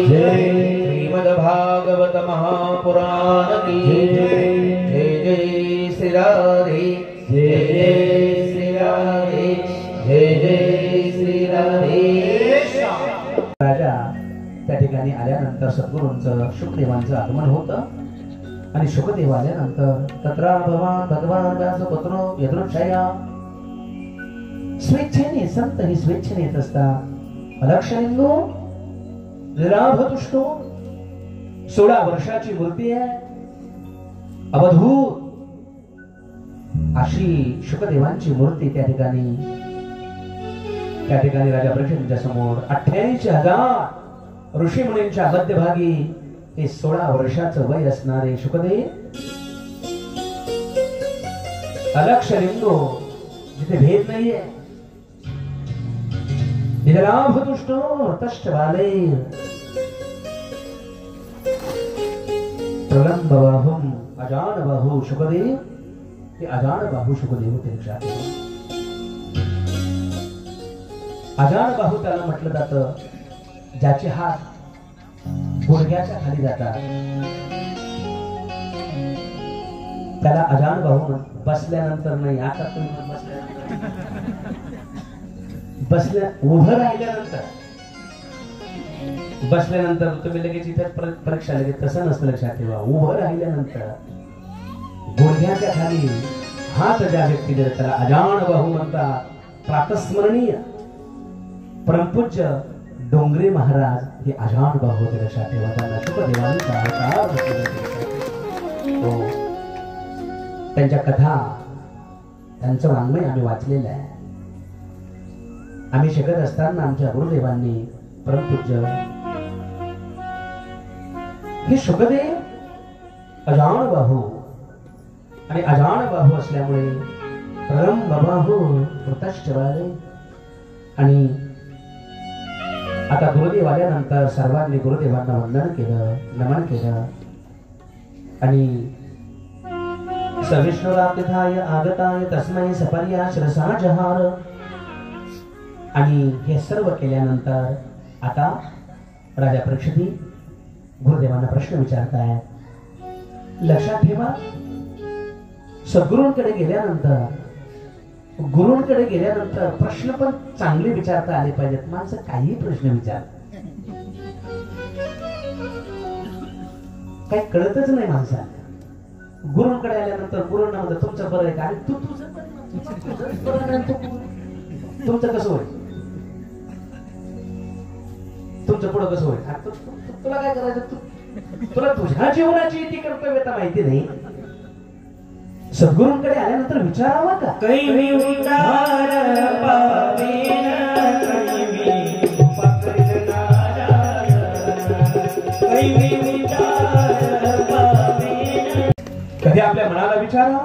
जय श्रीमद्भागवत महापुराण की जय जय श्री राधे जय जय श्री राधे जय जय श्री राधे राजा त्या ठिकाणी आल्यानंतर सद्गुरूंचं शुकदेवांचं आगमन होतं आणि शुकदेव आल्यानंतर तत्रा भगवान व्यासपुत्रो यदृच्छया स्वेच्छेने संत ही स्वेच्छेने येत असतात अलक्षणिंदो निराभतुष्टो 16 वर्षाची मूर्ती आहे अवधूत अशी शुकदेवांची मूर्ती त्या ठिकाणी राजा परीक्षितांच्या समोर 88,000 ऋषीमुनींच्या मध्यभागी हे 16 वर्षाचं वय असणारे शुकदेव अलक्ष लिंगो जिथे भेद नाहीये निराभतुष्टो हृतश्च बाले प्रलंब बाहुम अजान बाहु शुकदेव हे अजान बाहु शुकदेव ते लक्षात ठेवा. अजान बाहू त्याला म्हटलं जातं ज्याचे हात गुडघ्याच्या खाली जातात त्याला अजान बाहू बसल्यानंतर नाही आता तुम्ही उभं बसल्यानंतर तुम्ही लगेच इथे परीक्षा लगेच तसं नसतं लक्षात ठेवा. उभं राहिल्यानंतर गुडघ्याच्या खाली हात ज्या व्यक्ती त्याला अजान बाहू म्हणतात. प्रातस्मरणीय परमपूज्य डोंगरे महाराज हे अजान बाहू होते लक्षात ठेवा. त्यांना शुकदेवांनी त्यांच्या कथा त्यांचं वाङ्मय आम्ही वाचलेलं आहे. आम्ही शिकत असताना आमच्या गुरुदेवांनी परमपूज्य हे शुकदेव अजान बाहू आणि अजान बाहू असल्यामुळे प्रलंब बाहू हृतश्च बाले आणि आता गुरुदेव आल्यानंतर सर्वांनी गुरुदेवांना वंदन केलं नमन केलं आणि सविष्णुरातिथाय आगताय तस्मै सपर्या शिरसा जहार आणि हे सर्व केल्यानंतर आता राजा परीक्षित गुरुदेवांना प्रश्न विचारतायत. लक्षात ठेवा सद्गुरूंकडे गेल्यानंतर प्रश्न पण चांगले विचारता आले पाहिजेत. माणसं काही प्रश्न विचारतात काही कळतच नाही माणसाला. गुरुंकडे आल्यानंतर गुरुंना म्हणतात तुमचं बरं आहे का आणि तुझं तुमचं कसं होईल तुमचं पुढं कसं होईल तुला काय करायचं तुला तुझ्या जीवनाची ती कर्तव्यता माहिती नाही. सद्गुरूंकडे आल्यानंतर विचारावं का कैवी उद्धार पावीन कैवी पकड कैवी उद्धार पावीन. कधी आपल्या मनाला विचारा.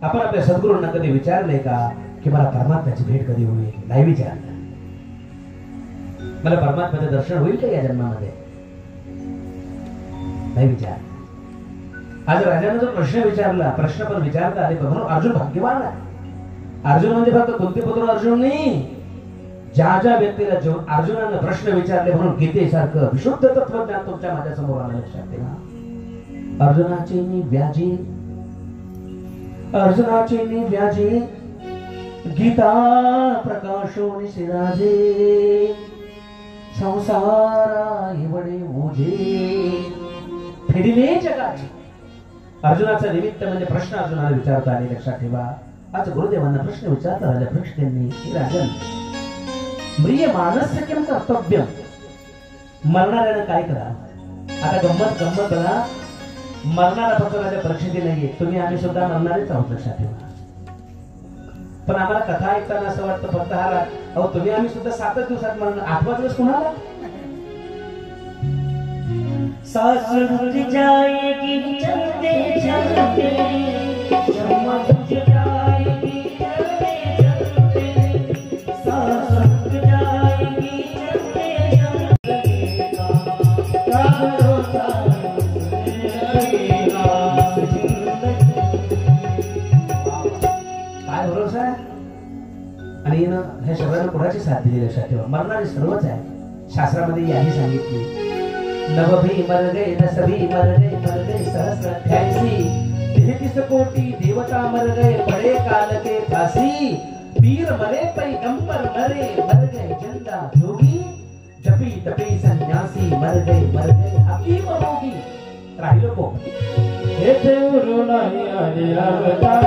आपण आपल्या सद्गुरूंना कधी विचारलंय का की मला परमात्म्याची भेट कधी होईल. नाही विचारलं. मला परमात्म्याचं दर्शन होईल का या जन्मामध्ये. नाही विचार. आज राजाने जो प्रश्न विचारला प्रश्न पण विचारता आले म्हणून अर्जुन भाग्यवान आहे. अर्जुन म्हणजे फक्त कोणते पुत्र अर्जुन नाही ज्या व्यक्तीला अर्जुनाने प्रश्न विचारले म्हणून गीतेसारखं विशुद्ध तत्वज्ञान तुमच्या माझ्या समोर आलं. लक्षात ठेवा अर्जुनाचे नि व्याजी गीता प्रकाशो निशिराजे संसारा एवढे ओझे फेडिले जगाचे. अर्जुनाचा निमित्त म्हणजे प्रश्न अर्जुनाला विचारता आले. लक्षात ठेवा आज गुरुदेवांना प्रश्न विचारता राजा परीक्षितांनी राजन म्रिय मानस्य किम कर्तव्य मरणाऱ्यानं काय करा. आता गंमत बघा मरणारा फक्त राजा परीक्षित नाहीये तुम्ही आम्ही सुद्धा मरणारेच आहोत. लक्षात ठेवा पण आम्हाला कथा ऐकताना असं वाटतं फक्त हा अहो तुम्ही आम्ही सुद्धा 7च दिवसात म्हणून 8वा दिवस कुणाला सास रुठ जाएगी चलते चलते शम्मा रुठ जाएगी चलते चलते सास रुठ जाएगी चलते चलते क्या भरोसा लगेगा काय भरोसा आहे आणि ह्या शब्दाला कोणाची साथ दिली लक्षात ठेवा मरणारे सर्वच आहे शास्त्रामध्ये याही सांगितली नव भी मर गए न सभी मर गए सहस्र 88 33 कोटि देवता मर गए बड़े काल के फांसी पीर मरे पैगंबर मर गए जंदा जोगी जपी तपी सन्यासी मर गए हकीम होगी राहिलो को हे देवरू नाही आले अवतार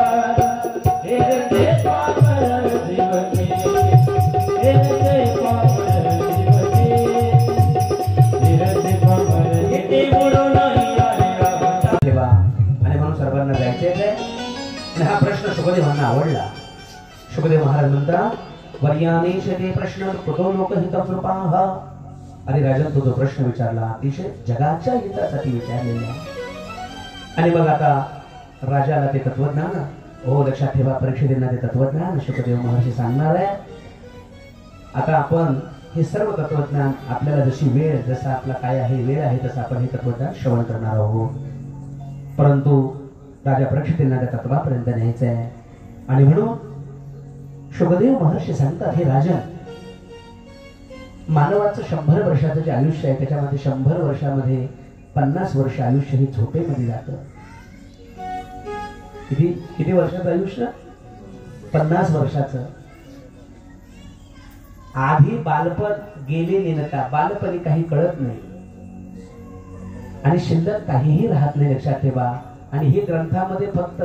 हे दे पामर जीवनी हे दे पामर जीवनी हे दे पामर हे देवरू नाही आले अवतार देवा आणि म्हणून सर्वांना जायचे आहे आणि हा प्रश्न शुकदेवांना आवडला शुकदेव महाराज म्हणतात वर्यानेश ते प्रश्न कुतो लोकहितं कृपाः अरे राजन तो प्रश्न विचारला अतिशय जगाच्या हितासाठी विचारलेला आणि मग आता राजाला ते तत्वज्ञान हो लक्षात ठेवा परीक्षेला ते तत्वज्ञान शुकदेव महर्षी सांगणार आहे आता आपण हे सर्व तत्वज्ञान आपल्याला जशी वेळ जसा आपला काय आहे वेळ आहे तसं आपण हे तत्वज्ञान श्रवण करणार आहोत परंतु राजा परीक्षेला त्या तत्वापर्यंत न्यायचं आहे आणि म्हणून शुकदेव महर्षी सांगतात हे राजन मानवाचं 100 वर्षाचं जे आयुष्य आहे त्याच्यामध्ये 100 वर्षामध्ये 50 वर्ष आयुष्य हे झोपेमध्ये जातं किती वर्षाचं आयुष्य 50 वर्षाचं आधी बालपण गेलेले नका बालपणी काही कळत नाही आणि शिल्लक काहीही राहत नाही लक्षात ठेवा आणि हे ग्रंथामध्ये फक्त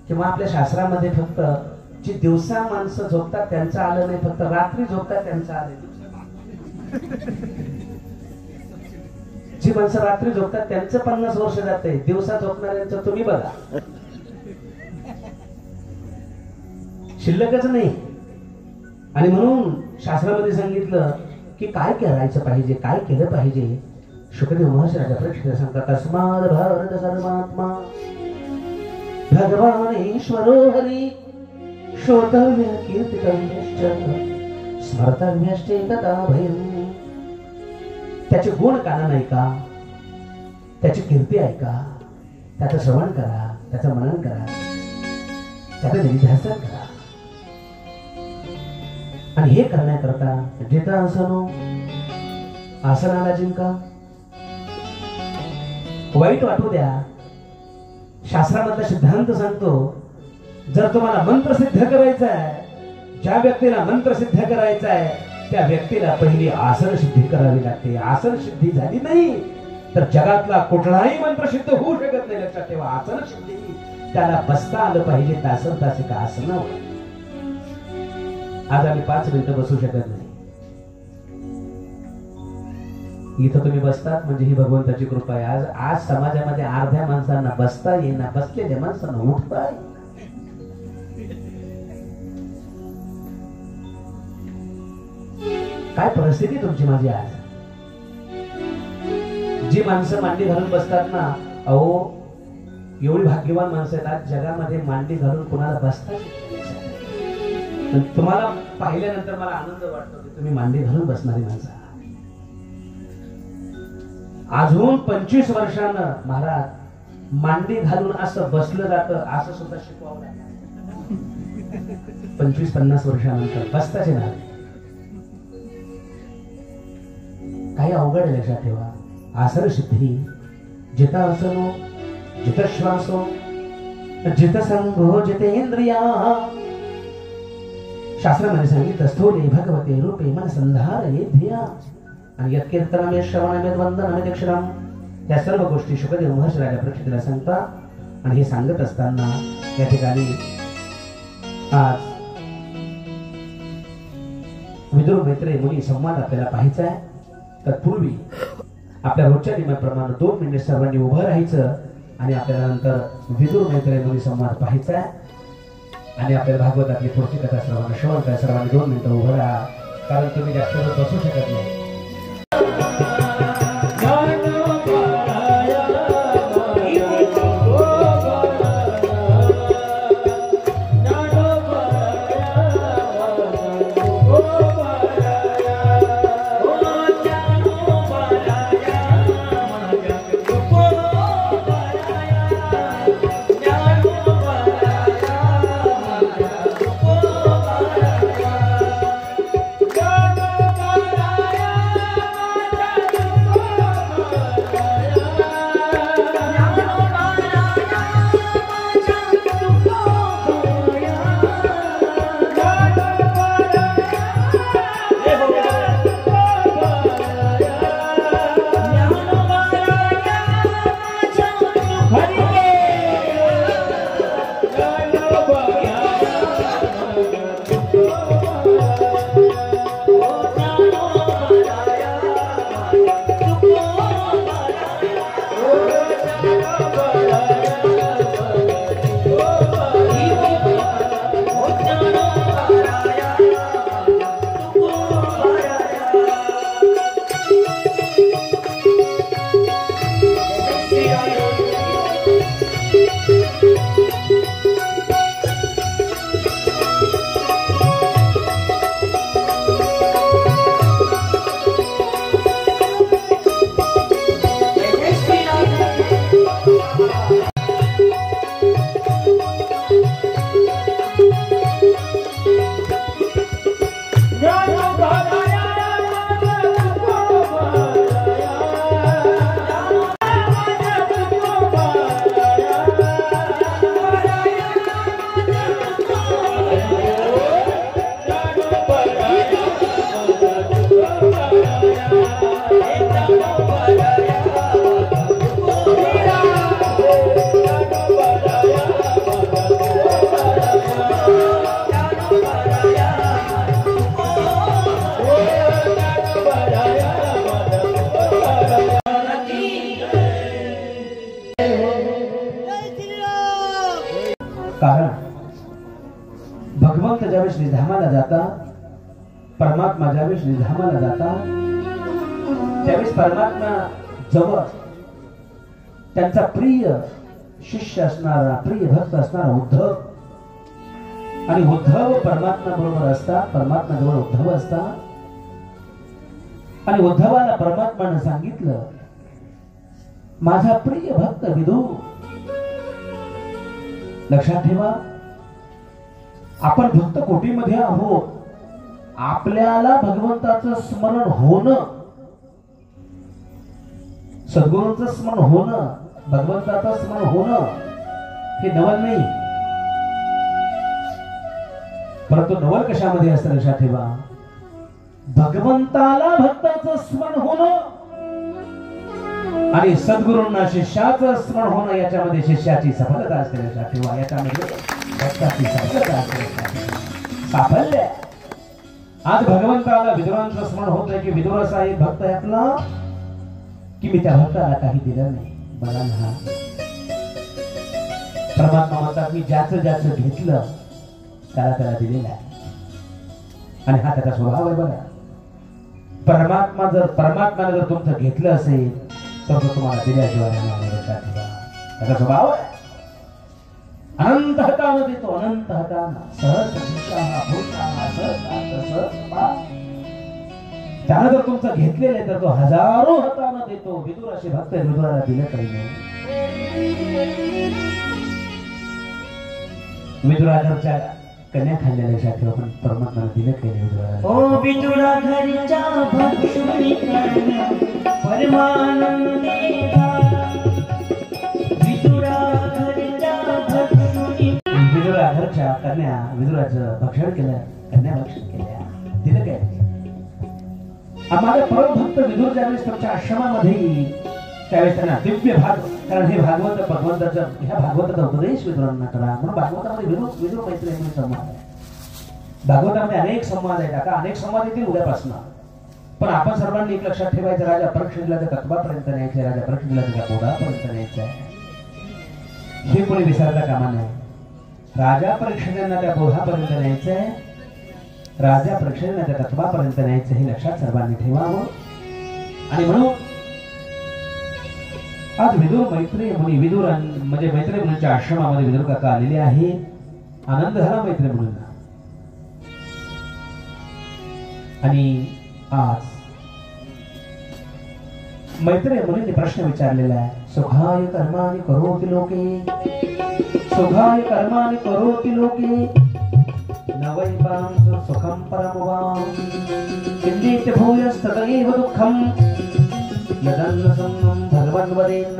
किंवा आपल्या शास्त्रामध्ये फक्त जी दिवसा माणसं झोपतात त्यांचं आलं नाही फक्त रात्री झोपतात त्यांचं आलं जी माणसं रात्री झोपतात त्यांचं 50 वर्ष जाते दिवसा झोपणाऱ्यांचं तुम्ही बघा शिल्लकच नाही आणि म्हणून शास्त्रामध्ये सांगितलं की काय करायचं पाहिजे काय केलं पाहिजे शुकदेव महर्षी राजा परीक्षेला सांगतात तस्माद भारत सर्वात्मा भगवान ईश्वरो हरी श्रोतव्य कीर्तितव्यश्च स्मर्तव्यश्चेतता भयं त्याचे गुण कानानं ऐका त्याची कीर्ती ऐका त्याचं श्रवण करा त्याचं मनन करा त्याचं निध्यासन करा आणि हे करण्याकरता जिथं आसनो आसनाला जिंका वाईट वाटू द्या शास्त्रामधला सिद्धांत सांगतो जर तुम्हाला मंत्र सिद्ध करायचा आहे ज्या व्यक्तीला मंत्र सिद्ध करायचा आहे त्या व्यक्तीला पहिली आसन सिद्धी करावी लागते आसन सिद्धी झाली नाही तर जगातला कुठलाही मंत्र सिद्ध होऊ शकत नाही लक्षात ठेवा आसन सिद्धी त्याला बसता आलं पाहिजे तासन तासिका आसनावर आज आम्ही 5 मिनिटं बसू शकत नाही इथं तुम्ही बसतात म्हणजे ही भगवंताची कृपा आहे आज आज समाजामध्ये अर्ध्या माणसांना बसता येईना बसलेल्या माणसांना उठता येईना काय परिस्थिती तुमची माझी आज जी माणसं मांडी घालून बसतात ना अहो एवढी भाग्यवान माणसं आहेत आज जगामध्ये मांडी घालून कोणाला बसतात तुम्हाला पाहिल्यानंतर मला आनंद वाटतो की तुम्ही मांडी घालून बसणारी माणसं अजून 25 वर्षानं महाराज मांडी घालून असं बसलं जातं असं सुद्धा शिकवावं लागतं 25-50 वर्षानंतर बसताचे ना काही अवघड आहे लक्षात ठेवा आसन सिद्धी जिथं आसनो जिथं श्वासो जिथं संघो जितेंद्रिया शास्त्रामध्ये सांगितलं स्थूले भगवते रूपे मन संधारये धिया आणि यत् कीर्तनमे श्रवणमे वंदनमे दक्षिणम त्या सर्व गोष्टी शुकदेव महर्षी राजा परीक्षेला सांगतात आणि हे सांगत असताना या ठिकाणी आज विदुर मैत्रेय मुनी संवाद आपल्याला पाहायचा आहे तत्पूर्वी आपल्या रोजच्या नियमाप्रमाणे 2 मिनिट सर्वांनी उभं राहायचं आणि आपल्याला नंतर विदुर मैत्रेय मुनी संवाद पाहायचा आहे आणि आपल्याला भागवतातली पुढची कथा सर्वांना श्रवण करा. सर्वांनी 2 मिनिटं उभं राहा, कारण तुम्ही जास्त वेळ बसू शकत नाही. कारण भगवंत ज्यावेळेस निधामाला जाता, परमात्मा ज्यावेळेस निधामाला जाता, त्यावेळेस परमात्मा जवळ त्यांचा प्रिय शिष्य असणारा, प्रिय भक्त असणारा उद्धव, आणि उद्धव परमात्मा बरोबर असतात, परमात्मा जवळ उद्धव असतात. आणि उद्धवाला परमात्माने सांगितलं, माझा प्रिय भक्त विदू, लक्षात ठेवा, आपण भक्त कोटीमध्ये आहोत. आपल्याला भगवंताचं स्मरण होणं, सद्गुरूंचं स्मरण होणं, भगवंताचं स्मरण होणं हे नवल नाही. परंतु नवल कशामध्ये असतं लक्षात ठेवा, भगवंताला भक्ताचं स्मरण होणं आणि सद्गुरूंना शिष्याचं स्मरण होणं, याच्यामध्ये शिष्याची सफलता असते लक्षात ठेवा. याच्यामध्ये भक्ताची सफलता असते, साफल्य. आज भगवंताला विदुरांचं स्मरण होत आहे की विदुर असा एक भक्त आहे आपला की मी त्या भक्ताला काही दिलं नाही, मला ना. परमात्मा म्हणतात मी ज्याचं ज्याचं घेतलं त्याला त्याला दिलेलं आहे, आणि हा त्याचा स्वभाव आहे. बघा, परमात्माने जर तुमचं घेतलं असेल तर तो तुम्हाला दिल्याशिवाय त्याचा स्वभाव आहे. अनंत हातानं देतो, अनंत हातानं, सहज त्यानं जर तुमचं घेतलेलं आहे तर तो हजारो हातानं देतो. विदुर असे भक्त विदुराला दिलं काही नाही. विदुराधरच्या कन्या खाल्ल्या लक्षात ठेवा, पण परमात्माला दिलं काही नाही विदुराला. ओ विदुरा घरच्या भक्षुणी कन्या परमानंदे झाला, विदुरा घरच्या भक्षुणी. विदुरा घरच्या कन्या विदुराचं भक्षण केलं, कन्या भक्षण केल्या, दिलं काय. आम्हाला परमभक्त विदुर ज्यावेळेस तुमच्या आश्रमामध्ये येईल त्यावेळेस त्यांना दिव्य भाग, कारण हे भागवत भगवंताचं, ह्या भागवताचा उपदेश विदुरांना करा. म्हणून भागवतामध्ये विदुर मैत्री म्हणून संवाद आहे. भागवतामध्ये अनेक संवाद आहेत. आता अनेक संवाद येतील उद्यापासून, पण आपण सर्वांनी एक लक्षात ठेवायचं, राजा परीक्षेला तत्वापर्यंत न्यायचं, राजा परीक्षेला त्याच्या बोधापर्यंत न्यायचं आहे. हे कोणी विसरता कामा नये. राजा परीक्षेने त्या बोधापर्यंत न्यायचंय, राजा परीक्षेने त्या तत्वापर्यंत न्यायचं हे लक्षात सर्वांनी ठेवावं. आणि म्हणून आज विदुर मैत्री मुनी विदुर म्हणजे मैत्री मुनीच्या आश्रमामध्ये विदुर काका आलेले आहे. आनंद झाला मैत्री मुनींना. आणि आज मैत्री मुनींनी प्रश्न विचारलेला आहे. सुखाय कर्माणि करोति लोके, सुखाय कर्माणि करोति लोके, न वै परं सुखं परमवां, किंचित् भूयस्ततैव दुःखं, यदन्नसंगं भगवन् वदेन्न.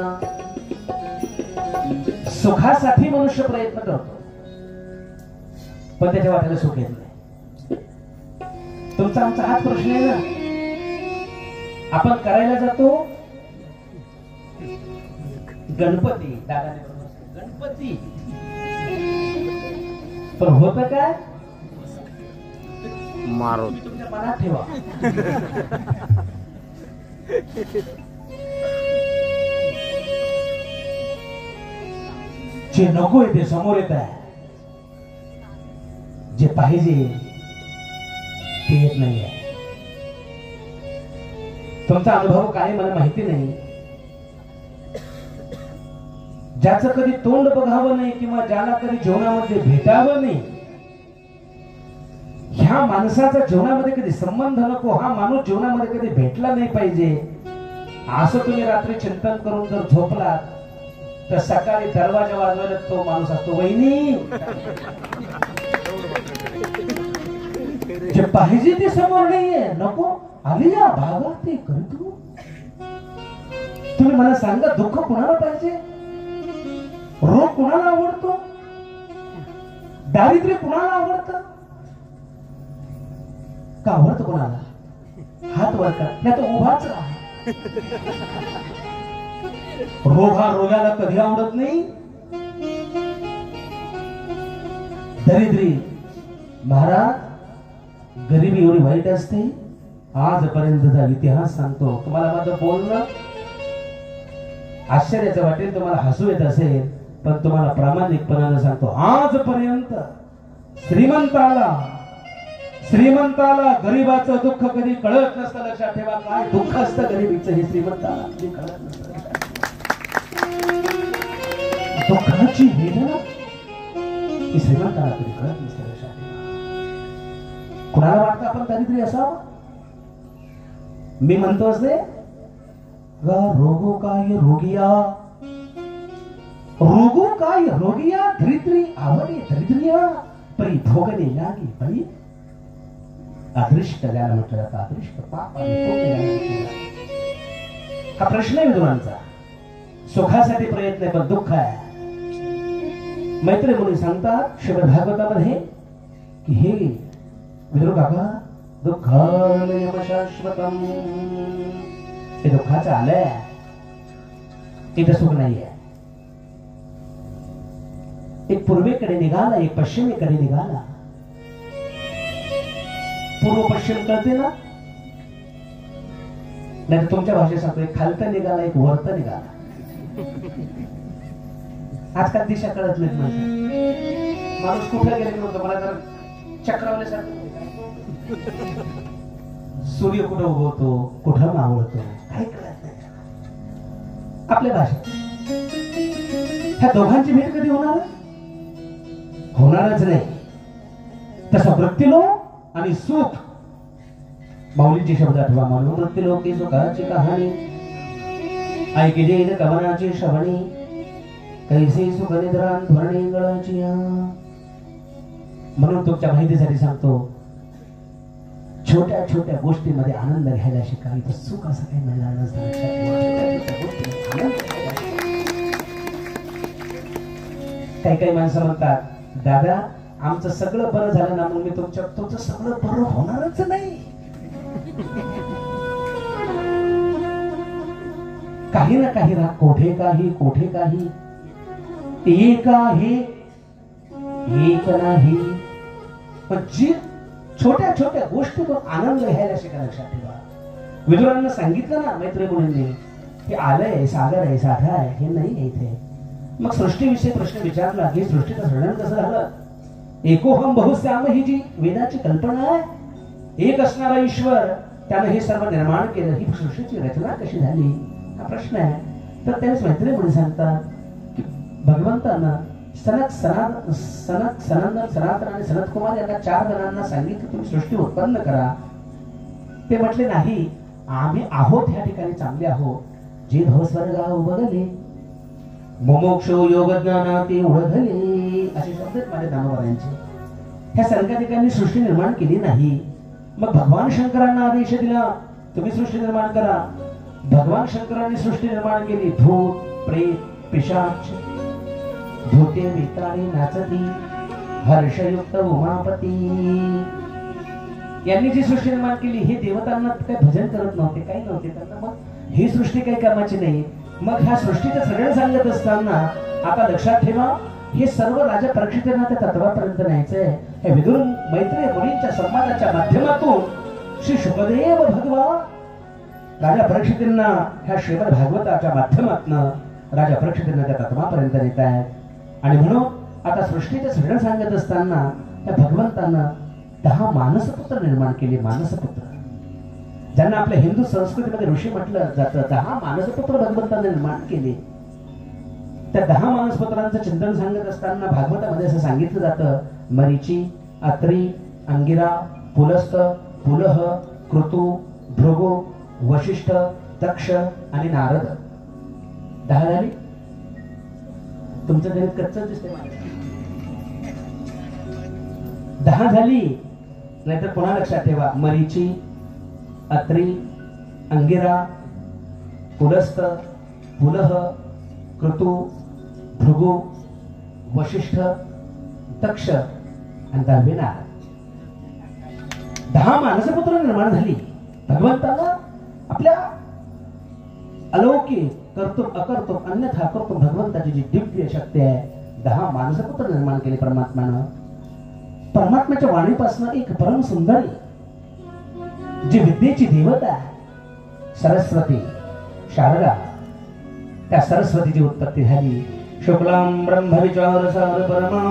सुखासाठी मनुष्य प्रयत्न करतो, पण त्याच्या वाट्याला सुख येत नाही. तुमचा आमचा हाच प्रश्न आहे ना. आपण करायला जातो गणपती, गणपती, पण होत काय मारो तुमच्या मनात ठेवा. जे नको आहे ते समोर येत आहे, जे पाहिजे ते येत नाहीये. तुमचा अनुभव काय मला माहिती नाही. ज्याचं कधी तोंड बघावं नाही किंवा ज्याला कधी जीवनामध्ये भेटावं नाही, ह्या माणसाचा जीवनामध्ये कधी संबंध नको, हा माणूस जीवनामध्ये कधी भेटला नाही पाहिजे, असं तुम्ही रात्री चिंतन करून जर झोपला तर सकाळी दरवाजा वाजवायला तो माणूस असतो. वहिनी, जे पाहिजे ते समोर नाहीये, नको आली या भागात ते करतो. तुम्ही मला सांगा, दुःख कुणाला पाहिजे? रोग कुणाला आवडतो? दारिद्र्य कुणाला आवडतं? का आवडतं कोणाला? हात वर का, नाही तर उभाच राहा. रोग हा रोगाला कधी आवडत नाही. दरिद्री महाराज, गरिबी एवढी वाईट असते. आजपर्यंतचा इतिहास सांगतो. तुम्हाला माझं बोलणं आश्चर्याचं वाटेल, तुम्हाला हसू येत असेल, पण तुम्हाला प्रामाणिकपणाने सांगतो, आजपर्यंत श्रीमंताला गरीबाचं दुःख कधी कळत नसतं. लक्षात ठेवा, काय दुःख असतं गरीबीचं हे श्रीमंताला कधी कळत नसतं. दुःखाची वेदना ही श्रीमंताला कधी कळत नसतं. लक्षात ठेवा. कुणाला वाटतं आपण दारिद्र्य असावं? मी म्हणतो असे, रोगो काय रोगिया, रोगो काय रोगिया, धरित्री आवडे दरिद्रिया, परी भोगणे लागे बळी. अदृष्ट ज्याला म्हटलं जातं, अदृष्ट पाप आणि पुण्य. हा प्रश्न आहे विद्वानांचा. सुखासाठी प्रयत्न आहे, पण दुःख आहे. मैत्री मुनी सांगतात श्रीमद भागवतामध्ये की हे विदुर काका, दुःखालयम शाश्वतम, हे दुःखाचं आलंय, इथं सुख नाहीये. एक पूर्वेकडे निघाला, एक पश्चिमेकडे निघाला. पूर्व पश्चिम कळते ना? नाही तुमच्या भाषेत सांगतो, एक खालतं निघाला, एक वरतं निघाला. आजकाल दिशा कळत नाहीत माझ्या. माणूस कुठे गेले नव्हतं, मला जर चक्रावल्यासारखं. सूर्य कुठं उगवतो, कुठं मावळतो, काही कळत नाही आपल्या भाषेत. ह्या दोघांची भेट कधी होणार? होणारच नाही. तसा वृत्तीलो आणि सुख, माऊलींचे शब्द आठवा. म्हणून वृत्तीलो की सुखाची कहाणी ऐकी जेन कवनाची श्रवणी, कैसे सुख निद्रान ध्वनी गळाची. म्हणून तुमच्या माहितीसाठी सांगतो, छोट्या छोट्या गोष्टीमध्ये आनंद घ्यायला शिका. इथं सुख असं काही मिळणार नसतं. काही काही माणसं म्हणतात, दादा आमचं सगळं बरं झालं ना, मग मी तुमचं सगळं बरं होणारच नाही. काही ना काही राग, कोठे काही एक आहे एक नाही. पण जी छोट्या छोट्या गोष्टीतून आनंद घ्यायला शिका. लक्षात ठेवा, विदुरांना सांगितलं ना मैत्री मुनींनी की आलंय, सागर आहे, साठा आहे, हे नाही इथे. मग सृष्टीविषयी प्रश्न विचारला की सृष्टीचं सृजन कसं झालं. एकोहम बहुश्याम ही जी वेदाची कल्पना आहे, एक असणारा ईश्वर त्यानं हे सर्व निर्माण केलं, ही सृष्टीची रचना कशी झाली हा प्रश्न आहे. तर त्यावेळेस मैत्रिणी मुनी सांगतात की भगवंतानं सनंदन सनातन आणि सनत कुमार यांना 4 जणांना सांगितलं तुम्ही सृष्टी उत्पन्न करा. ते म्हटले नाही, आम्ही आहोत ह्या ठिकाणी चांगले आहोत. जे भवस्वर्गा उभगले मोमोक्षो योग ज्ञानाती उळगले असे शब्द आहेत माझ्या दामोदरांचे. ह्या संघाधिकांनी सृष्टी निर्माण केली नाही. मग भगवान शंकरांना आदेश दिला तुम्ही सृष्टी निर्माण करा. भगवान शंकरांनी सृष्टी निर्माण केली. भूत प्रेत पिशाच भूते विताळी नाचती हर्षयुक्त उमापती यांनी जी सृष्टी निर्माण केली. हे देवतांना काही भजन करत नव्हते, काही नव्हते. त्यांना मग ही सृष्टी काही कामाची नाही. मग ह्या सृष्टीचं सगळं सांगत असताना आता लक्षात ठेवा, हे सर्व राजा परीक्षितांना त्या तत्वापर्यंत न्यायचंय. हे विदुर मैत्री मुनींच्या संवादाच्या माध्यमातून श्री शुकदेव भगवान राजा परीक्षितांना ह्या श्रीमद भागवताच्या माध्यमातून राजा परीक्षितांना त्या तत्वापर्यंत नेत आहेत. आणि म्हणून आता सृष्टीचं सगळं सांगत असताना त्या भगवंतानं 10 मानसपुत्र निर्माण केले. मानसपुत्र ज्यांना आपल्या हिंदू संस्कृतीमध्ये ऋषी म्हटलं जातं. 10 मानसपुत्र भगवंताने निर्माण केले. त्या 10 मानसपुत्रांचं चिंतन सांगत असताना भागवतामध्ये असं सांगितलं जातं, मरीची, अत्री, अंगिरा, पुलस्त, पुलह, कृतू, भृगु, वशिष्ठ, दक्ष आणि नारद. 10 झाली. तुमचं गणित कच्चं दिसते. 10 झाली. नाहीतर पुन्हा लक्षात ठेवा, मरीची, अत्री, अंगिरा, पुलस्त, पुलह, कृतू, भृगु, वशिष्ठ, दक्ष आणि 10वे नारद. 10 मानसपुत्र निर्माण झाली. भगवंताला आपल्या अलौकिक कर्तुक अकर्तुक अन्यथा कर्तुक भगवंताची जी दिव्य शक्ती आहे, 10 मानसपुत्र निर्माण केले परमात्म्यानं. परमात्म्याच्या वाणीपासून एक परम सुंदरी जी विद्येची देवता आहे सरस्वती शारदा, त्या सरस्वतीची उत्पत्ती झाली. शुक्लां ब्रह्म विचार सार परमा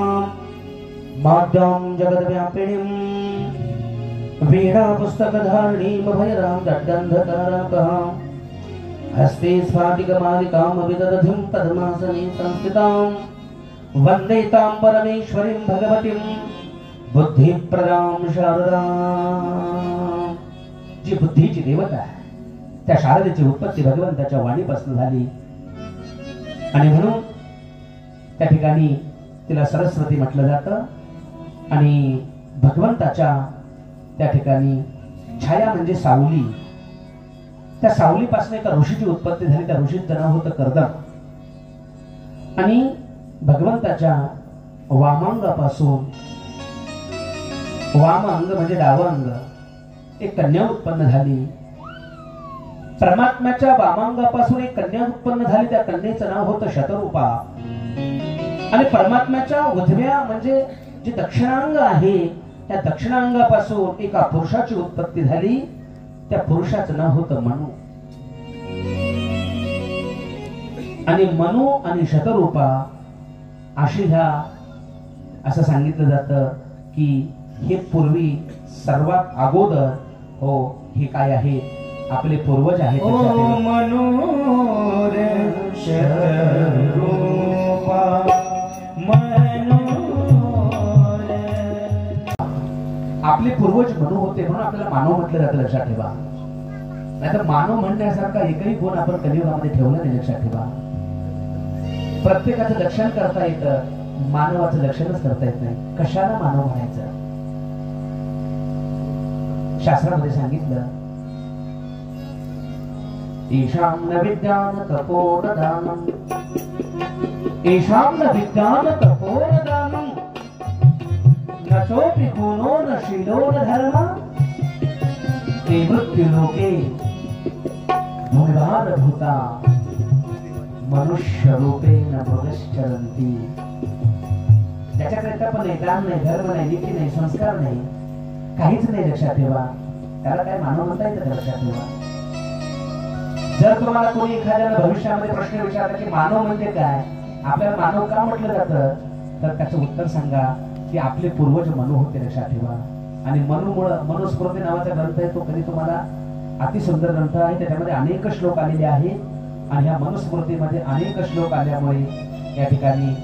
माद्यां जगद्व्यापिणीं वीणा पुस्तकधारिणीं अभयरां दड्डन्धकारापहां हस्ते स्फाटिकमालिकां विदधतीं पद्मासने संस्थितां वन्दे तां परमेश्वरीं भगवतीं बुद्धिप्रदां शारदां. जी बुद्धीची देवता आहे त्या शारदेची उत्पत्ती भगवंताच्या वाणीपासून झाली. आणि म्हणून त्या ठिकाणी तिला सरस्वती म्हटलं जातं. आणि भगवंताच्या त्या ठिकाणी छाया म्हणजे सावली. त्या सावलीपासून एका ऋषीची उत्पत्ती झाली. त्या ऋषीचं नाव होतं कर्दम. आणि भगवंताच्या वामांगापासून, वाम अंग म्हणजे डावं अंग, एक कन्या उत्पन्न झाली. परमात्म्याच्या वामांगापासून एक कन्या उत्पन्न झाली. त्या कन्येचं नाव होतं शतरूपा. आणि परमात्म्याच्या उजव्या म्हणजे जे दक्षिणांग आहे त्या दक्षिणांगापासून एका पुरुषाची उत्पत्ती झाली. त्या पुरुषाचं नाव होतं मनु. आणि मनु आणि शतरूपा अशी ह्या असं सांगितलं जातं की हे पूर्वी सर्वात अगोदर हो हे काय आहे आपले पूर्वज आहेत. आपले पूर्वज मनु होते म्हणून आपल्याला मानव म्हटलं जातं. लक्षात ठेवा. नाहीतर मानव म्हणण्यासारखा एकही गुण आपण कलियुगामध्ये ठेवला नाही. लक्षात ठेवा. प्रत्येकाचं लक्षण करता येतं, मानवाचं लक्षणच करता येत नाही. कशाला मानव म्हणायचं. शास्त्रामध्ये सांगितलं ईशान विज्ञान तपोदानम ईशान विज्ञान तपोदानम न चोपि गुणो न शीलो न धर्म ते मृत्युलोके भूमिभार भूता मनुष्य रूपेण मृगश्चरन्ति. त्याच्याकरिता पण नाही दान नाही धर्म नाही नीती नाही संस्कार नाही काहीच नाही. लक्षात ठेवा. त्याला काय मानव म्हणता येतं. लक्षात ठेवा. जर तुम्हाला कोणी एखाद्याला भविष्यामध्ये प्रश्न विचारला की मानव म्हणजे काय आपल्याला मानव का म्हटलं जातं तर त्याचं उत्तर सांगा की आपले पूर्वज मनु होते, लक्षात ठेवा. आणि मनुमुळं मनुस्मृती नावाचा ग्रंथ आहे, तो कधी तुम्हाला अतिसुंदर ग्रंथ आहे. त्याच्यामध्ये अनेक श्लोक आलेले आहेत आणि ह्या मनुस्मृतीमध्ये अनेक श्लोक आल्यामुळे या ठिकाणी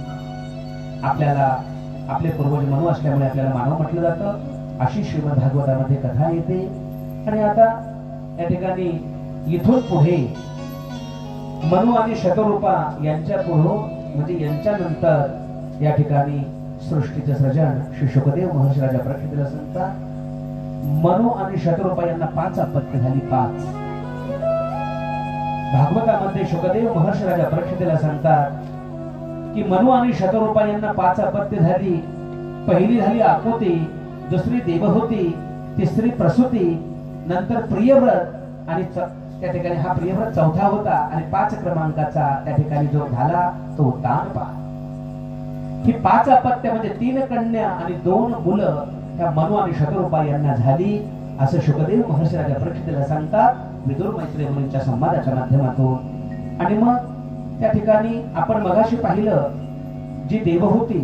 आपल्याला आपले पूर्वज मनु असल्यामुळे आपल्याला मानव म्हटलं जातं, अशी श्रीमद भागवतामध्ये कथा येते. आणि आता या ठिकाणी इथून पुढे मनु आणि शतरूपा यांच्या पुढे म्हणजे यांच्यानंतर या ठिकाणी सृष्टीचं सृजन श्री शुकदेव महर्षी राजा परीक्षितीला सांगतात. मनु आणि शतरूपा यांना 5 अपत्य झाली. 5 भागवतामध्ये शुकदेव महर्षी राजा परीक्षितीला सांगतात की मनु आणि शतरूपा यांना 5 अपत्य झाली. पहिली झाली आकुती, दुसरी देवहूती, तिसरी प्रसूती, नंतर प्रियव्रत आणि त्या ठिकाणी हा प्रियव्रत चौथा होता आणि 5 क्रमांकाचा त्या ठिकाणी जो झाला तो तानपा. ही 5 अपत्य म्हणजे 3 कन्या आणि 2 मुलं त्या मनु आणि शतरूपा यांना झाली असं शुकदेव महर्षी राजा परीक्षितीला सांगतात विदुर मैत्री मुनींच्या संवादाच्या माध्यमातून. आणि मग त्या ठिकाणी आपण मगाशी पाहिलं जी देवहूती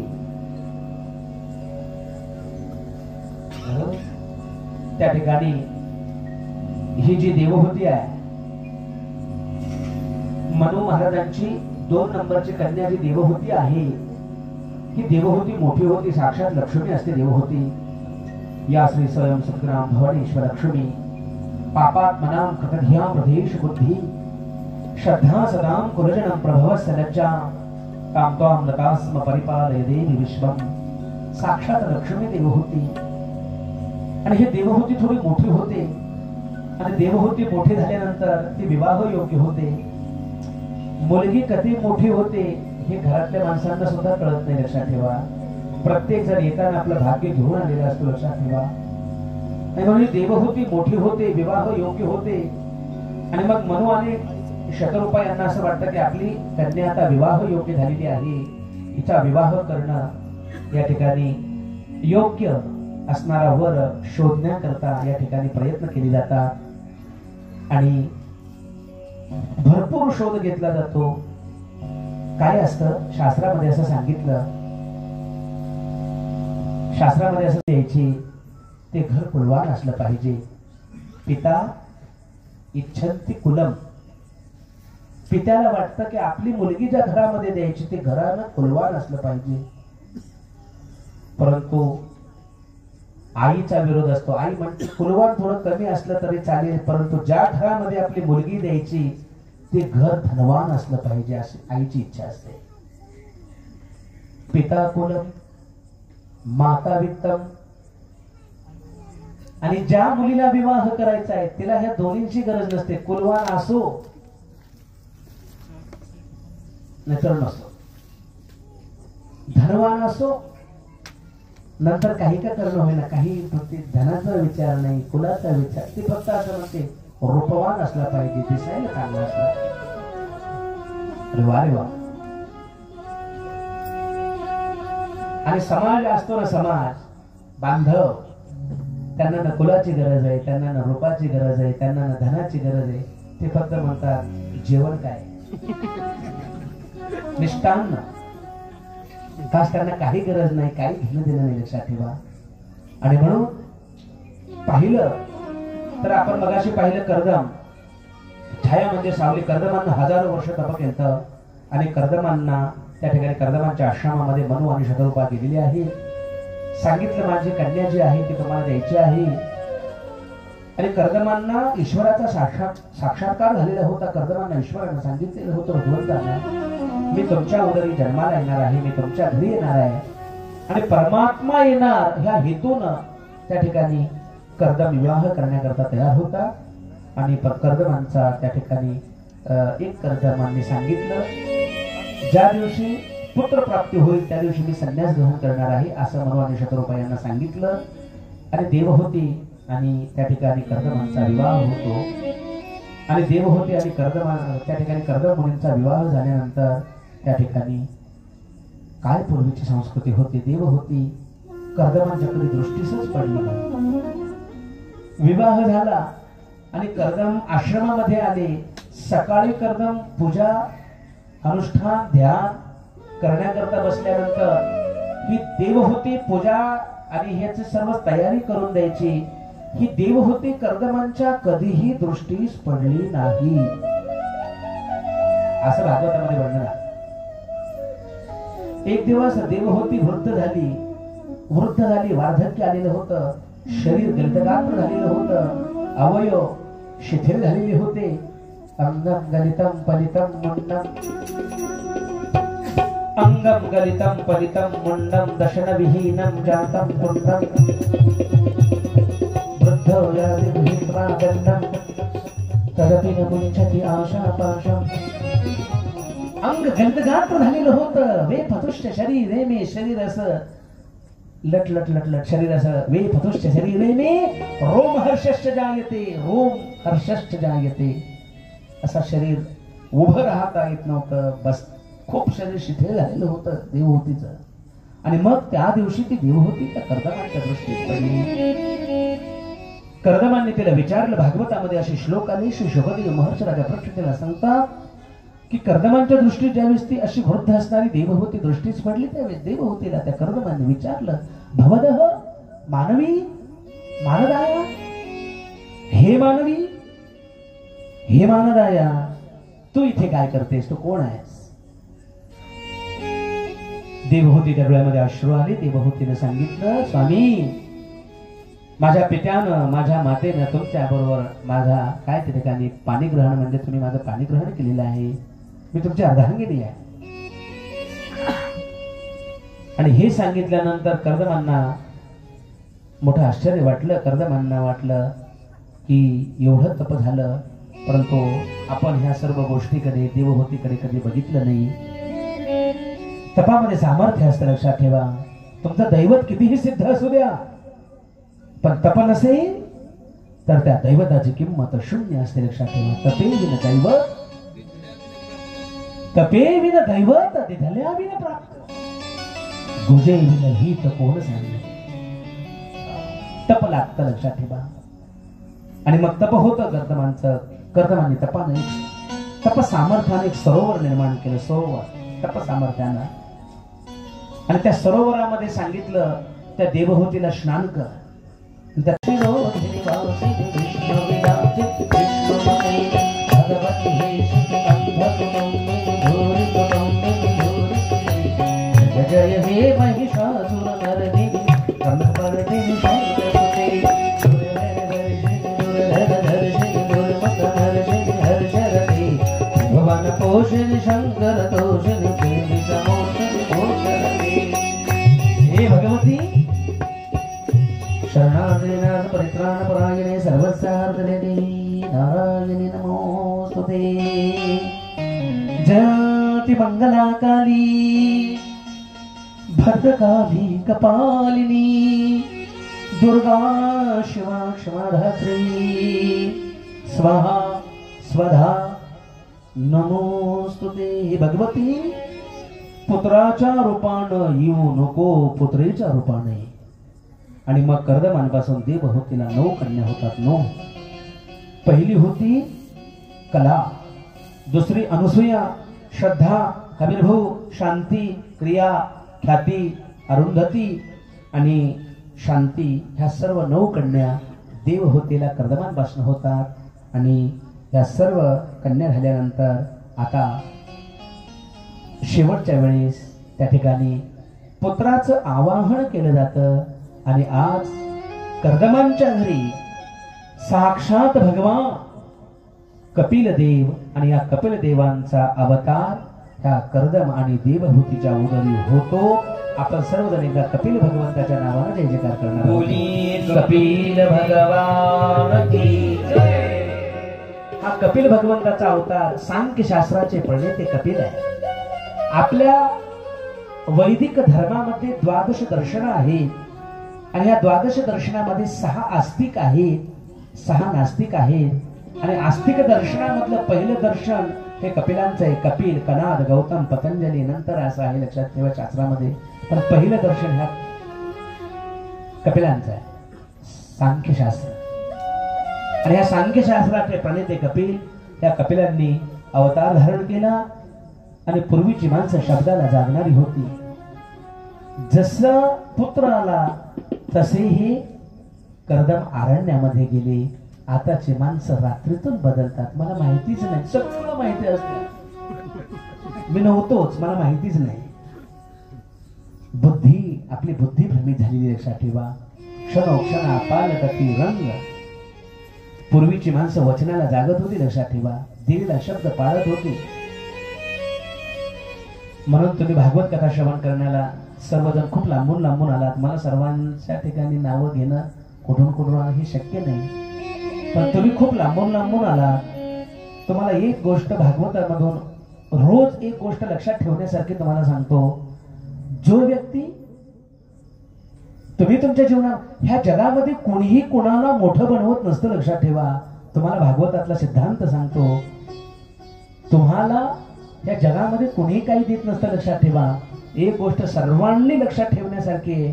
त्या ठिकाणी ही जी देवहूती आहे मनु महाराजांची 2 नंबरची कन्या जी देवहूती आहे ही देवहूती मोठी होती, साक्षात लक्ष्मी असते देवहूती. या श्री स्वयं सुखराम भवानीश्वर लक्ष्मी पापात्मनां कृतध्यां प्रदेश बुद्धी श्रद्धा सदां कुलजनं प्रभव सलज्जा तां त्वां नतास्म परिपालय देवी विश्वम. साक्षात लक्ष्मी देवहूती. आणि ही देवहूती थोडी मोठी होते आणि देवहूती मोठी झाल्यानंतर ती विवाह योग्य होते. मुलगी कधी मोठी होते हे घरातल्या माणसांना सुद्धा कळत नाही, लक्षात ठेवा. प्रत्येक जण येताना आपलं भाग्य घेऊन आलेलं असतो, लक्षात ठेवा. आणि म्हणून देवहूती मोठी होते, विवाह योग्य होते. आणि मग मनु आणि शतरूपा यांना असं वाटतं की आपली कन्या आता विवाह योग्य झालेली आहे, हिचा विवाह करणं या ठिकाणी योग्य असणारा वर शोधण्याकरता या ठिकाणी प्रयत्न केले जातात आणि भरपूर शोध घेतला जातो. काय असतं शास्त्रामध्ये असं सांगितलं, शास्त्रामध्ये असं द्यायची ते घर कुलवान असलं पाहिजे. पिता इच्छन्ति कुलम. पित्याला वाटतं की आपली मुलगी ज्या घरामध्ये द्यायची ते घरानं कुलवान असलं पाहिजे. परंतु आईचा विरोध असतो. आई म्हणते कुलवान थोडं कमी असलं तरी चालेल, परंतु ज्या घरामध्ये आपली मुलगी द्यायची ते घर धनवान असलं पाहिजे अशी आईची इच्छा असते. पिता कुलम माता वित्तम. आणि ज्या मुलीला विवाह करायचा आहे तिला ह्या दोन्हींची गरज नसते. कुलवान असो नाहीतर नसो, धनवान असो, नंतर काही का करणं होईना, काही धनाचा विचार नाही, कुलाचा विचार. ती फक्त असं म्हणते रूपवान असला पाहिजे, दिसायला चांगला असला. अरे वा रे वा. आणि समाज असतो ना, समाज बांधव, त्यांना ना कुलाची गरज आहे, त्यांना ना रूपाची गरज आहे, त्यांना ना धनाची गरज आहे. ते फक्त म्हणतात जेवण काय, मिष्टान्न. खास त्यांना काही गरज नाही, काही घेणं देणं नाही, लक्षात ठेवा. आणि म्हणून पाहिलं तर आपण मगाशी पाहिलं कर्दम छाया म्हणजे सावली. कर्दमांना हजारो वर्ष तप केलं आणि कर्दमांना त्या ठिकाणी कर्दमांच्या आश्रमामध्ये मनु आणि शतरूपा गेलेली आहे. सांगितलं माझी कन्या जी आहे ती तुम्हाला द्यायची आहे. आणि कर्दमांना ईश्वराचा साक्षात्कार झालेला होता. कर्दमांना ईश्वरानं सांगितलेलं होतं भगवंतांना मी तुमच्या उदरी जन्माला येणार आहे, मी तुमच्या घरी येणार आहे आणि परमात्मा येणार ह्या हेतूनं त्या ठिकाणी कर्दम विवाह करण्याकरता तयार होता. आणि कर्दमांचा त्या ठिकाणी एक कर्दमांनी सांगितलं ज्या दिवशी पुत्र प्राप्ती होईल त्या दिवशी मी संन्यास ग्रहण करणार आहे असं मनु आणि शतरूपा यांना सांगितलं. आणि देवहूती आणि त्या ठिकाणी कर्दमांचा विवाह होतो. आणि देवहूती आणि त्या ठिकाणी कर्दम मुनींचा विवाह झाल्यानंतर त्या ठिकाणी काय पूर्वीची संस्कृती होती, देवहूती कर्दमांच्याकडे दृष्टीसच पडली नाही. विवाह झाला आणि कर्दम आश्रमामध्ये आले. सकाळी कर्दम पूजा अनुष्ठान ध्यान करण्याकरता बसल्यानंतर ही देवहूती पूजा आणि ह्याची सर्व तयारी करून द्यायची. ही देवहूती कर्दमांच्या कधीही दृष्टीस पडली नाही असं भागवतामध्ये वर्णन आहे. एक दिवस देवहूती वृद्ध झाली, वार्धक्य आलेलं होतं, शरीर गलतगात्र झालेलं होतं, अवयव शिथिल झालेले होते. अंगम गलितम पलितम मुंडम अंगम गलितम पलितम मुंडम दशन विहीनम जातम कुंडम वृद्धो याति विहित्वा दंडम तदपि न मुंचति आशा पाशम. अंग गलतगात्र झालेलं होतं, वे फतुष्ट शरीरे मे शरीर असं लट लट लट लट शरीर असं वे फतुष्ट शरीरे मे रोम हर्षश्च जायते, रोम हर्षश्च जायते. असं शरीर उभं राहता येत नव्हतं, बस खूप शरीर शिथिल झालेलं होतं देवहूतीचं. आणि मग त्या दिवशी ती देवहूती त्या कर्दमांच्या दृष्टीत पडली. कर्दमांनी तिला विचारलं. भागवतामध्ये असे श्लोक आले. श्री शुभदेव महर्षी राजा परीक्षितीला सांगतात की कर्दमांच्या दृष्टीत ज्यावेळेस ती अशी वृद्ध असणारी देवहूती दृष्टीस पडली त्यावेळेस देवहूतीला त्या कर्दमांनी विचारलं, भवदह मानवी मानदाया, हे मानवी हे मानदाया, तू इथे काय करतेस, तू कोण आहेस? देवहूतीच्या डोळ्यामध्ये अश्रू आले. देवहूतीने सांगितलं, स्वामी माझ्या पित्यानं माझ्या मातेनं तुमच्या बरोबर माझा काय त्या ठिकाणी पाणीग्रहण म्हणजे तुम्ही माझं पाणीग्रहण केलेलं आहे, मी तुमची अर्धांगिनी आहे. आणि हे सांगितल्यानंतर कर्दमांना मोठं आश्चर्य वाटलं. कर्दमांना वाटलं की एवढं तप झालं परंतु आपण ह्या सर्व गोष्टीकडे देवहूतीकडे कधी बघितलं नाही. तपामध्ये सामर्थ्य असतं, लक्षात ठेवा. तुमचं दैवत कितीही सिद्ध असू द्या पण तप नसेल तर त्या दैवताची किंमत शून्य असते, लक्षात ठेवा. तपे विन दैवत दिधल्या विन प्राप्त, गुजे विन हित कोण सांगणे. तप लागतं, लक्षात ठेवा. आणि मग तप होतं कर्दमांनी तपाने तप सामर्थ्याने एक सरोवर निर्माण केलं, सरोवर तप सामर्थ्यानं. आणि त्या सरोवरामध्ये सांगितलं त्या देवहूतीला स्नान कर. जय हे महिषासुर मर्दिनी कंदपर्दिनी शंकरसुते हर्षरते भुवन पोषिणी शंकर तोषिणी प्रेमी समोषिणी मोषरते. हे भगवती शरणागतिनाथ परित्राण परायणे सर्वस्यार्थदेवी नारायणी नमोस्तुते. जयति मंगलाकाली भद्रकाली कपालिनी दुर्गा शिवा क्षमाधात्री स्वाहा स्वधा नमोस्तुते. हे भगवती पुत्राच्या रूपानं येऊ नको, पुत्रेच्या रूपाने. आणि मग कर्दमांपासून देवहूतीला 9 कन्या होतात. 9. पहिली होती कला, दुसरी अनुसूया, श्रद्धा, हविर्भू, शांती, क्रिया, ख्याती, अरुंधती आणि शांती. ह्या सर्व 9 कन्या देवहूतीला कर्दमांपासून होतात. आणि या सर्व कन्या झाल्यानंतर आता शेवटच्या वेळेस त्या ठिकाणी पुत्राचं आवाहन केलं जातं. आणि आज कर्दमांच्या घरी साक्षात भगवान कपिल देव आणि या कपिल देवांचा अवतार ह्या कर्दम आणि देवहूतीच्या उदरी होतो. आपण सर्वजण एकदा कपिल भगवंताच्या नावाने जय जयकार करणार आहोत. कपिल भगवान की जय. हा कपिल भगवंताचा अवतार सांख्य शास्त्राचे प्रणेते कपिल आहे. आपल्या वैदिक धर्मामध्ये 12 दर्शन आहेत आणि या 12 दर्शनामध्ये 6 आस्तिक आहेत, 6 नास्तिक आहेत. आणि आस्तिक दर्शनामधलं पहिलं दर्शन हे कपिलांचं आहे. कपिल, कनाद, गौतम, पतंजली नंतर असं आहे, लक्षात ठेवा शास्त्रामध्ये. पण पहिलं दर्शन ह्या कपिलांचं आहे, सांख्यशास्त्र. आणि या सांख्यशास्त्राचे प्रणेते कपिल, या कपिलांनी अवतार धारण केला. आणि पूर्वीची माणसं शब्दाला जागणारी होती. जसं पुत्र आला तसेही कर्दम अरण्यामध्ये गेले. आताची माणसं रात्रीतून बदलतात. मला माहितीच नाही, सगळं माहिती असतं. मी नव्हतोच, मला माहितीच नाही. आपली बुद्धी भ्रमित झालेली लक्षात ठेवा. क्षणोक्षणा पालकती रंग. पूर्वीची माणसं वचनाला जागत होती, लक्षात ठेवा. दिलेला शब्द पाळत होती. म्हणून तुम्ही भागवत कथा श्रवण करण्याला सर्वजण खूप लांबून लांबून आलात. मला सर्वांच्या ठिकाणी नावं घेणं कुठून हे शक्य नाही, पण तुम्ही खूप लांबून लांबून आलात. तुम्हाला एक गोष्ट भागवतामधून रोज एक गोष्ट लक्षात ठेवण्यासारखी तुम्हाला सांगतो. जो व्यक्ती तुम्ही तुमच्या जीवनात ह्या जगामध्ये कोणीही कोणाला मोठं बनवत नसतं, लक्षात ठेवा. तुम्हाला भागवतातला सिद्धांत सांगतो. तुम्हाला या जगामध्ये कोणीही काही देत नसतं, लक्षात ठेवा. एक गोष्ट सर्वांनी लक्षात ठेवण्यासारखी आहे.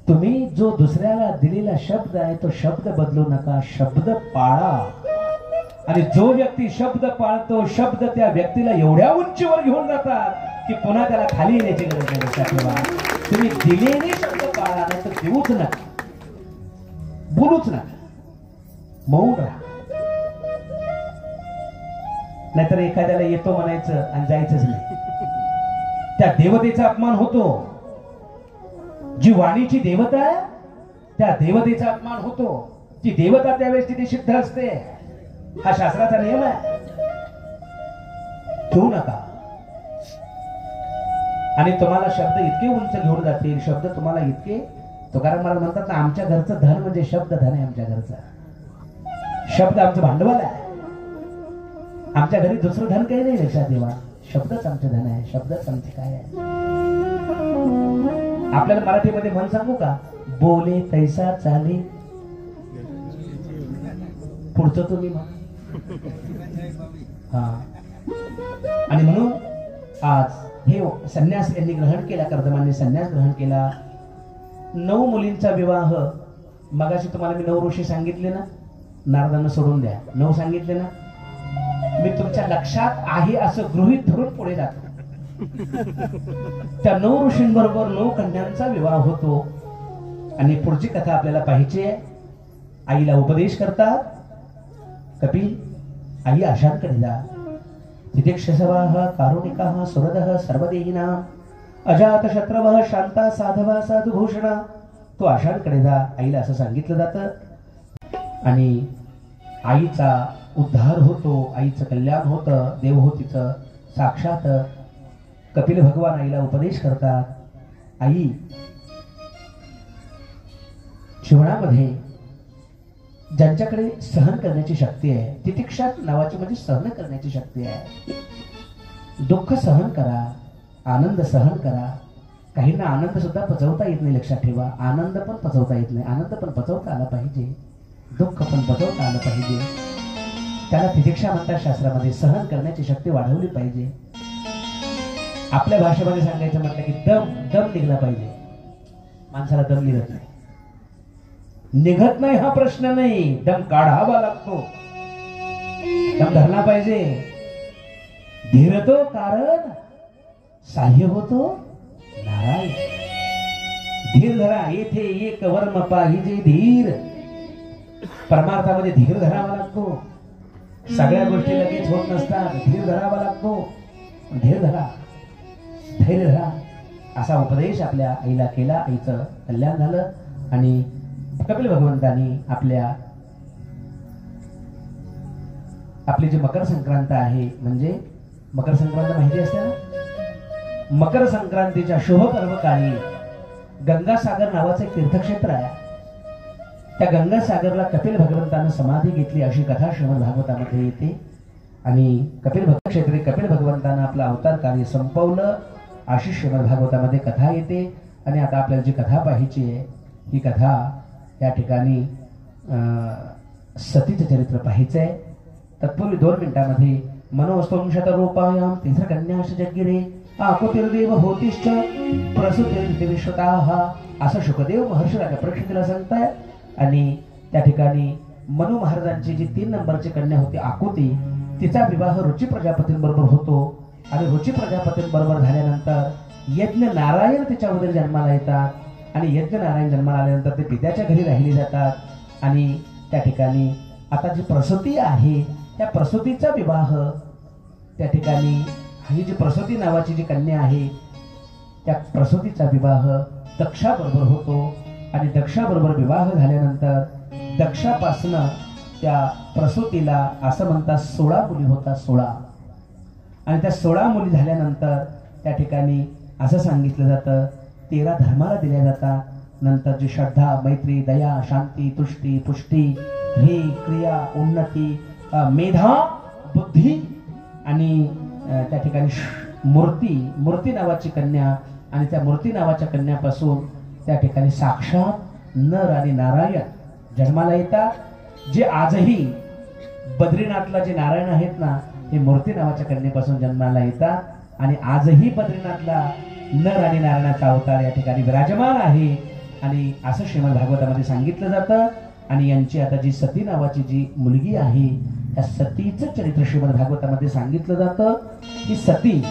तुम्ही जो दुसऱ्याला दिलेला शब्द आहे तो शब्द बदलू नका, शब्द पाळा. आणि जो व्यक्ती शब्द पाळतो, शब्द त्या व्यक्तीला एवढ्या उंचीवर घेऊन जातात की पुन्हा त्याला खाली येण्याची गरज नाही, लक्षात ठेवा. तुम्ही दिलेले शब्द पाळा, नाही तर देऊच नका, बोलूच नका, मौन राहा. नाहीतर एखाद्याला येतो म्हणायचं आणि जायचंच नाही. त्या देवतेचा अपमान होतो. जी वाणीची देवता आहे त्या देवतेचा अपमान होतो. ती देवता त्यावेळेस तिथे सिद्ध असते. हा शास्त्राचा नियम आहे. ठेवू नका. आणि तुम्हाला शब्द इतके उंच घेऊन जातील, शब्द तुम्हाला इतके, तुकाराम महाराज म्हणतात ना, आमच्या घरचं धन म्हणजे शब्द धन आहे. आमच्या घरचा शब्द आमचं भांडवल आहे. आमच्या घरी दुसरं धन काही नाही, लक्षात ठेवा. शब्दच आमचे धन आहे, शब्दच आमचे काय आहे. आपल्याला मराठीमध्ये म्हण सांगू का? बोले तैसा चाले. पुढचं तुम्ही म्हण. हा. आणि म्हणून आज हे संन्यास यांनी ग्रहण केला, कर्दमांनी संन्यास ग्रहण केला. 9 मुलींचा विवाह. मगाशी तुम्हाला मी 9 ऋषी सांगितले ना, नारदांना सोडून द्या. 9 सांगितले ना. मी तुमच्या लक्षात आहे असं गृहीत धरून पुढे जातो. त्या 9 ऋषींबरोबर 9 कन्यांचा विवाह होतो. आणि पुढची कथा आपल्याला पाहिजे आहे. आईला उपदेश करतात कपिल. आई आशांकडे जा. तितिक्षसवाः कारुणिकाः सुहृदः सर्वदेहिनां अजात शत्रवः शांता साधवा साधुभूषणा. तो आशांकडे जा, आईला असं सांगितलं जातं. आणि आईचा उद्धार होतो, आईचं कल्याण होतं. देवहूतीचं साक्षात कपिल भगवान आईला उपदेश करतात. आई जीवनामध्ये ज्यांच्याकडे सहन करण्याची शक्ती आहे, तितिक्षा नावाची म्हणजे सहन करण्याची शक्ती आहे. दुःख सहन करा, आनंद सहन करा. काहींना आनंद सुद्धा पचवता येत नाही, लक्षात ठेवा. आनंद पण पचवता येत नाही. आनंद पण पचवता आला पाहिजे, दुःख पण पचवता आलं पाहिजे. त्याला तितिक्षा म्हणतात शास्त्रामध्ये. सहन करण्याची शक्ती वाढवली पाहिजे. आपल्या भाषेमध्ये सांगायचं म्हटलं की दम निघला पाहिजे. माणसाला दम निघत नाही. निघत नाही हा प्रश्न नाही, दम काढावा लागतो. दम धरला पाहिजे. धीरतो कारण साह्य होतो नारायण. धीर धरा. येथे एक वर्म पाहिजे धीर. परमार्थामध्ये धीर धरावा लागतो. सगळ्या गोष्टी लगेच होत नसतात. धीर धरावा लागतो. धीर धरा, धैर्य धरा, असा उपदेश आपल्या आईला केला. आईचं कल्याण झालं. आणि कपिल भगवंतांनी आपली जी मकर संक्रांत आहे, म्हणजे मकर संक्रांत माहिती असते ना. मकर संक्रांतीच्या शुभ पर्व काळी गंगासागर नावाचं एक तीर्थक्षेत्र आहे. त्या गंगासागरला कपिल भगवंतानं समाधी घेतली अशी कथा श्रीमद भागवतामध्ये येते. आणि कपिल भक्त क्षेत्री कपिल भगवंतानं आपलं अवतार कार्य संपवलं अशी श्रीमद भागवतामध्ये कथा येते. आणि आता आपल्याला जी कथा पाहायची आहे, ही कथा या ठिकाणी सतीचं चरित्र पाहायचं आहे. तत्पूर्वी 2 मिनिटांमध्ये मनोस्तोंशत रूपायाम तीर्थकन्याश जगिरे आकुतिर्देव होतिश्च प्रसूतिर्विश्वताः असं शुकदेव महर्षी राजा परीक्षितीला सांगतायत. आणि त्या ठिकाणी मनु महाराजांची जी 3 नंबरची कन्या होती आकुती, तिचा विवाह रुची प्रजापतींबरोबर होतो आणि रुची प्रजापतींबरोबर झाल्यानंतर यज्ञ नारायण तिच्या उदर जन्माला येतात आणि यज्ञ नारायण जन्माला आल्यानंतर ते पित्याच्या घरी राहिली जातात आणि त्या ठिकाणी आता जी प्रसूती आहे त्या प्रसूतीचा विवाह त्या ठिकाणी ही जी प्रसूती नावाची जी कन्या आहे त्या प्रसूतीचा विवाह दक्षाबरोबर होतो आणि दक्षाबरोबर विवाह झाल्यानंतर दक्षापासनं त्या प्रसूतीला असं म्हणतात 16 मुली होतात 16 आणि त्या 16 मुली झाल्यानंतर त्या ठिकाणी असं सांगितलं जातं 13 धर्माला दिल्या जातात नंतर जी श्रद्धा मैत्री दया शांती तुष्टी पुष्टी ही क्रिया उन्नती मेधा बुद्धी आणि त्या ठिकाणी मूर्ती नावाची कन्या आणि त्या मूर्ती नावाच्या कन्यापासून त्या ठिकाणी साक्षात नर आणि नारायण जन्माला येतात जे आजही बद्रीनाथला जे नारायण आहेत ना हे मूर्ती नावाच्या कन्येपासून जन्माला येतात आणि आजही बद्रीनाथला नर आणि नारायणाचा अवतार या ठिकाणी विराजमान आहे आणि असं श्रीमद भागवतामध्ये सांगितलं जातं आणि यांची आता जी सती नावाची जी मुलगी आहे त्या सतीचं चरित्र श्रीमद भागवतामध्ये सांगितलं जातं की सती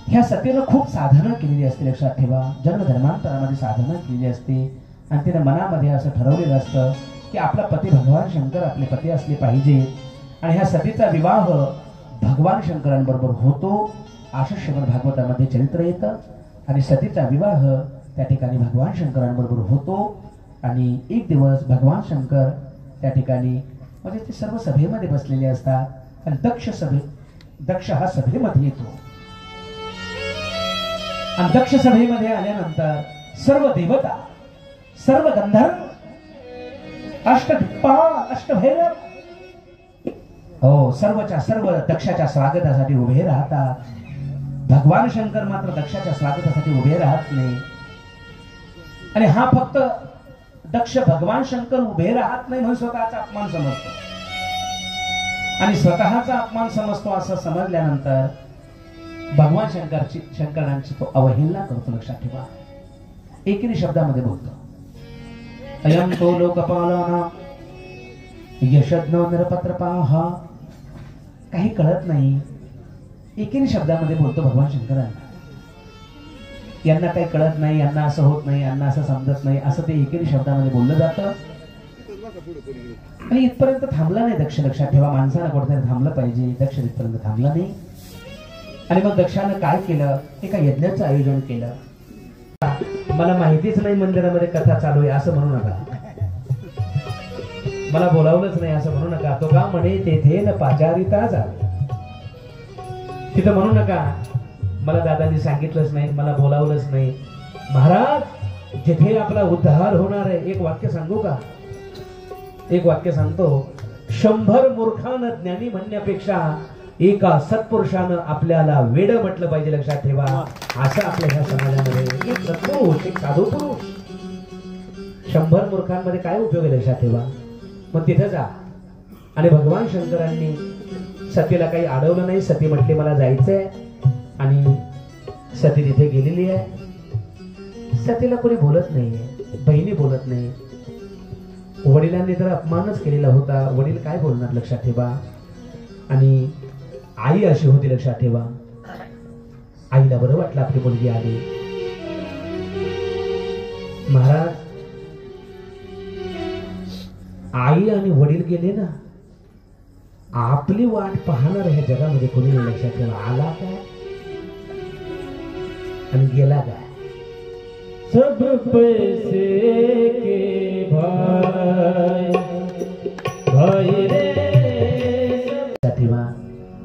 ह्या सतीनं खूप साधना केलेली असते लक्षात ठेवा जन्मधर्मांतरामध्ये साधना केलेली असते आणि तिने मनामध्ये असं ठरवलेलं असतं की आपला पती भगवान शंकर आपले पती असले पाहिजे आणि ह्या सतीचा विवाह भगवान शंकरांबरोबर होतो असं श्रीमद भागवतामध्ये चरित्र येतं आणि सतीचा विवाह त्या ठिकाणी भगवान शंकरांबरोबर होतो आणि एक दिवस भगवान शंकर त्या ठिकाणी म्हणजे ते सर्व सभेमध्ये बसलेले असतात आणि दक्ष हा सभेमध्ये येतो आणि दक्ष सभेमध्ये आल्यानंतर सर्व देवता सर्व गंधर्व अष्टदिक्पाल अष्टभैरव हो सर्वच्या सर्व दक्षाच्या स्वागतासाठी उभे राहतात भगवान शंकर मात्र दक्षाच्या स्वागतासाठी उभे राहत नाही आणि हा फक्त दक्ष भगवान शंकर उभे राहत नाही म्हणून स्वतःचा अपमान समजतो आणि स्वतःचा अपमान समजतो असं समजल्यानंतर भगवान शंकरांची तो अवहेलना करतो लक्षात ठेवा एकेरी शब्दामध्ये बोलतो अयं तो लोकपालना यशज्ञो निरपत्रपाह काही कळत नाही एकेरी शब्दामध्ये बोलतो भगवान शंकरांना यांना काही कळत नाही यांना असं होत नाही यांना असं समजत नाही असं ते एकेरी शब्दामध्ये बोललं जातं आणि इथपर्यंत थांबला नाही दक्ष लक्षात ठेवा माणसानं कुठेतरी थांबलं पाहिजे दक्ष इथपर्यंत थांबला नाही आणि मग दक्षानं काय केलं एका यज्ञाचं आयोजन केलं मला माहितीच नाही मंदिरामध्ये कथा चालू आहे असं म्हणू नका मला बोलावलंच नाही असं म्हणू नका तो का म्हणे तेथे न पाचारिता झाले तिथं म्हणू नका मला दादांनी सांगितलंच नाही मला बोलावलंच नाही महाराज जिथे आपला उद्धार होणार आहे एक वाक्य सांगू का एक वाक्य सांगतो 100 मूर्खानं ज्ञानी म्हणण्यापेक्षा एका सत्पुरुषानं आपल्याला वेड म्हटलं पाहिजे लक्षात ठेवा असं आपल्या ह्या समाजामध्ये एक सत्पुरुष एक साधू पुरुष 100 मूर्खांमध्ये काय उपयोग आहे लक्षात ठेवा मग तिथं जा आणि भगवान शंकरांनी सतीला काही अडवलं नाही सती म्हटली मला जायचंय आणि सती तिथे गेलेली आहे सतीला कोणी बोलत नाहीये बहिणी बोलत नाही वडिलांनी तर अपमानच केलेला होता वडील काय बोलणार लक्षात ठेवा आणि आई अशी होती लक्षात ठेवा आईला बरं वाटलं आपली मुलगी आली महाराज आई आणि वडील गेले ना आपली वाट पाहणार ह्या जगामध्ये कोणी लक्षात ठेवा आला काय आणि गेला काय सब पैसे के भाई भाई रे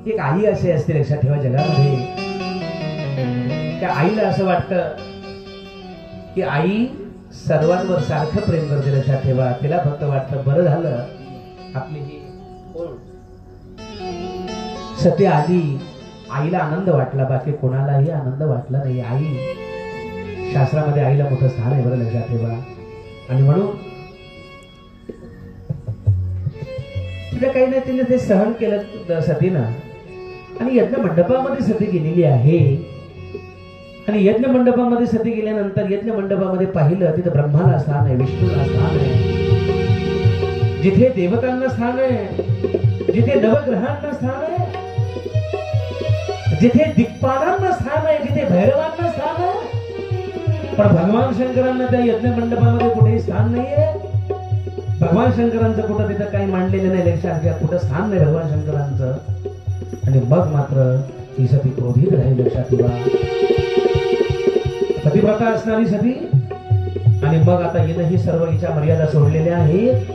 एक आई अशी असते लक्षात ठेवा जगामध्ये त्या आईला असं वाटतं की आई सर्वांवर सारखं प्रेम करते लक्षात ठेवा तिला फक्त वाटतं बरं झालं आपली ही सती आली आईला आनंद वाटला बाकी कोणालाही आनंद वाटला नाही आई शास्त्रामध्ये आईला मोठं स्थान आहे बरं लक्षात ठेवा आणि म्हणून तिला काही नाही तिने ते सहन केलं सतीनं आणि यज्ञ मंडपामध्ये सती गेलेली आहे आणि यज्ञ मंडपामध्ये सती गेल्यानंतर यज्ञ मंडपामध्ये पाहिलं तिथं ब्रह्माला स्थान आहे विष्णूला स्थान आहे जिथे देवतांना स्थान आहे जिथे नवग्रहांना स्थान आहे, जिथे दिक्पालांना स्थान आहे, जिथे भैरवांना स्थान आहे, पण भगवान शंकरांना त्या यज्ञ मंडपामध्ये कुठेही स्थान नाहीये. भगवान शंकरांचं कुठं तिथं काही मांडलेलं नाही, लक्षात घ्या, कुठं स्थान नाही भगवान शंकरांचं. आणि मग मात्र ही सती क्रोधित राहील, लक्षात ठेवा. पतिव्रता असणारी सती, आणि मग आता येणं ही सर्व हिच्या मर्यादा सोडलेल्या आहेत.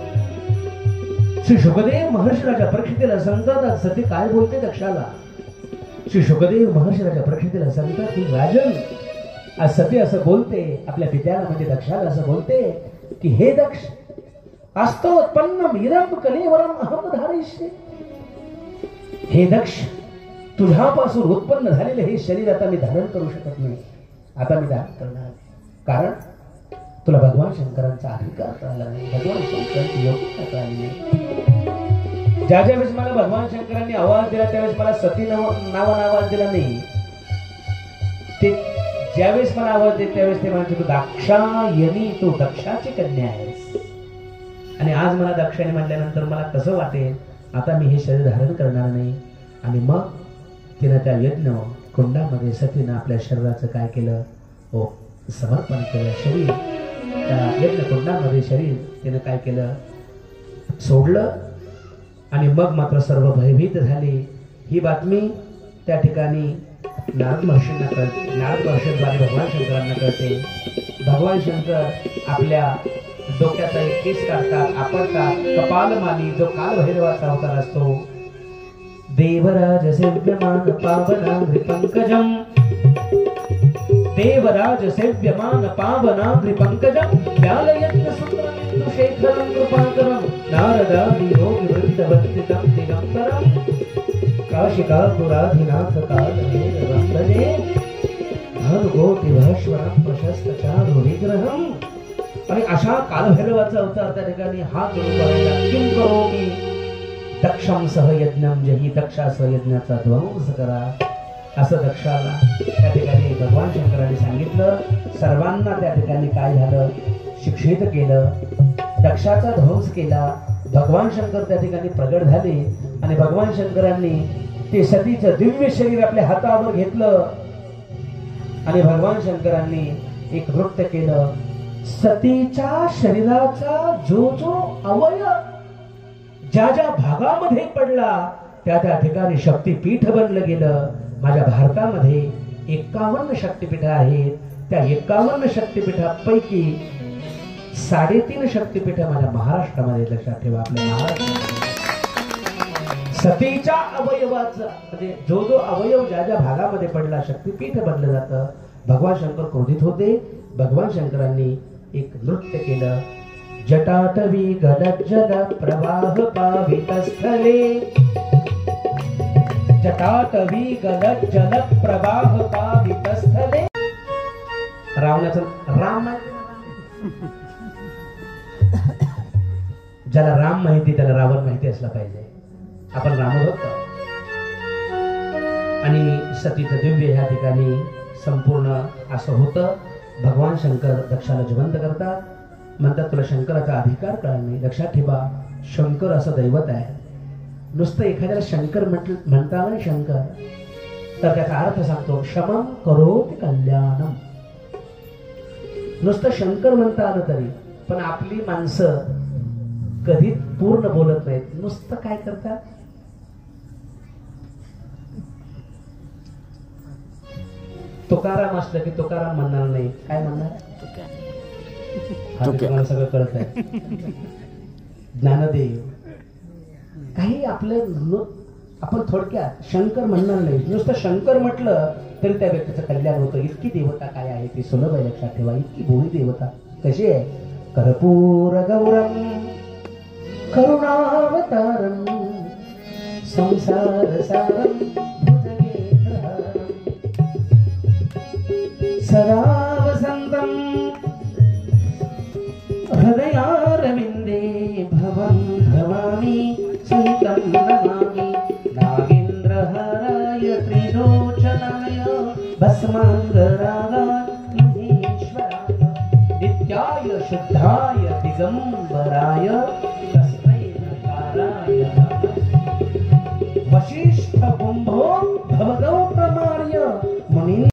श्री शुकदेव महर्षी राजा परीक्षितीला सांगतात, सती काय बोलते दक्षाला. श्री शुकदेव महर्षी राजा परीक्षितीला सांगतात की राजन, आज सती असं बोलते आपल्या पित्याला, म्हणजे दक्षाला असं बोलते की हे दक्ष, अस्तोत्पन्नम इदं कलेवरम अहम धारयिष्ये. हे दक्ष, तुझ्यापासून उत्पन्न झालेले हे शरीर आता मी धारण करू शकत नाही. आता मी धारण करणार आहे, कारण तुला भगवान शंकरांचा अधिकार कळला नाही, भगवान शंकरांची योग्यता कळली नाही. ज्या ज्या वेळेस मला भगवान शंकरांनी आवाज दिला त्यावेळेस मला सती नावाने आवाज दिला नाही. ते ज्यावेळेस मला आवाज देत त्यावेळेस ते म्हणायचे, तू दाक्षायनी, तू दक्षाची कन्या आहेस. आणि आज मला दक्षाने म्हटल्यानंतर मला कसं वाटेल, आता मी हे शरीर धारण करणार नाही. आणि मग तिनं त्या यज्ञ कुंडामध्ये सतीनं आपल्या शरीराचं काय केलं, हो समर्पण केलं. शरीर त्या यज्ञ कुंडामध्ये शरीर तिनं काय केलं, सोडलं. आणि मग मात्र सर्व भयभीत झाले. ही बातमी त्या ठिकाणी नारद महर्षींना कळते. नारद महर्षीद्वारे भगवान शंकरांना कळते. भगवान शंकर आपल्या डोक्याचा एक केस काढतात, आपटतात. कपालमाली जो कालभैरवाचा अवतार असतो, देवराज सेव्यमान पावनाग्रि पंकजम, देवराज सेव्यमान पावनाग्रि पंकजम, व्यालयज्ञ सुंदरमिन्दु शेखरं कृपाकरं, नारदादि योगी वृन्दवन्दितं दिगंबरं, काशिकापुराधिनाथ कालभैरवं भजे, भानुकोटि भास्वरं प्रशस्त चारु विग्रहं. आणि अशा कालभैरवाचा अवतार त्या ठिकाणी हात जोडून करायला, किं करोमि दक्षम सह यज्ञम, जही दक्षासह यज्ञाचा ध्वंस करा, असं दक्षाला त्या ठिकाणी भगवान शंकरांनी सांगितलं. सर्वांना त्या ठिकाणी काय झालं, शिक्षित केलं, दक्षाचा ध्वंस केला. भगवान शंकर त्या ठिकाणी प्रगट झाले आणि भगवान शंकरांनी ते सतीचं दिव्य शरीर आपल्या हातावर घेतलं आणि भगवान शंकरांनी एक नृत्य केलं. सतीच्या शरीराचा जो जो अवयव ज्या ज्या भागामध्ये पडला त्या त्या ठिकाणी शक्तिपीठ बनलं गेलं. माझ्या भारतामध्ये 51 शक्तिपीठ आहेत. त्या 51 शक्तिपीठापैकी 3.5 शक्तिपीठ माझ्या महाराष्ट्रामध्ये, लक्षात ठेवा. आपल्या महाराष्ट्रात सतीच्या अवयवाचा म्हणजे जो जो अवयव ज्या ज्या भागामध्ये पडला शक्तिपीठ बनलं जातं. भगवान शंकर क्रोधित होते. भगवान शंकरांनी एक नृत्य केलं. जटाटवी गडज्जल प्रवाह पावितस्थले, जटाटवी गडज्जल प्रवाह पावितस्थले. रावणाचं राम, ज्याला राम माहिती त्याला रावण माहिती असला पाहिजे. आपण रामभक्त आणि सतीचं दिव्य ह्या ठिकाणी संपूर्ण असं होतं. भगवान शंकर दक्षाला जिवंत करतात. म्हणतात तुला शंकराचा अधिकार कळला नाही. लक्षात ठेवा, शंकर असं दैवत आहे. नुसतं एखाद्याला शंकर म्हणता ना शंकर, तर त्याचा अर्थ सांगतो, क्षमं करोति कल्याणम. नुसतं शंकर म्हणता आलं तरी, पण आपली माणसं कधी पूर्ण बोलत नाहीत. नुसतं काय करतात, तुकाराम असलं की तुकाराम म्हणणार नाही. काय म्हणणार, तुम्हाला सगळं कळत आहे. ज्ञानदेव काही आपलं आपण थोडक्यात शंकर म्हणणार नाही. नुसतं शंकर म्हटलं तरी त्या व्यक्तीचं कल्याण होतं. इतकी देवता काय आहे ती सुलभ आहे, लक्षात ठेवा. इतकी भोळी देवता कशी आहे. कर्पूर गौरम करुणावतारम संसार सारम भुजगेन्द्रहारम सदा वसंतम हृदयारविन्दे भवं भवामि सीतं नमामि. नागेन्द्रहाराय त्रिलोचनाय भस्माङ्गरागाय महेश्वराय नित्याय शुद्धाय दिगंबराय तस्मै नकाराय नमः.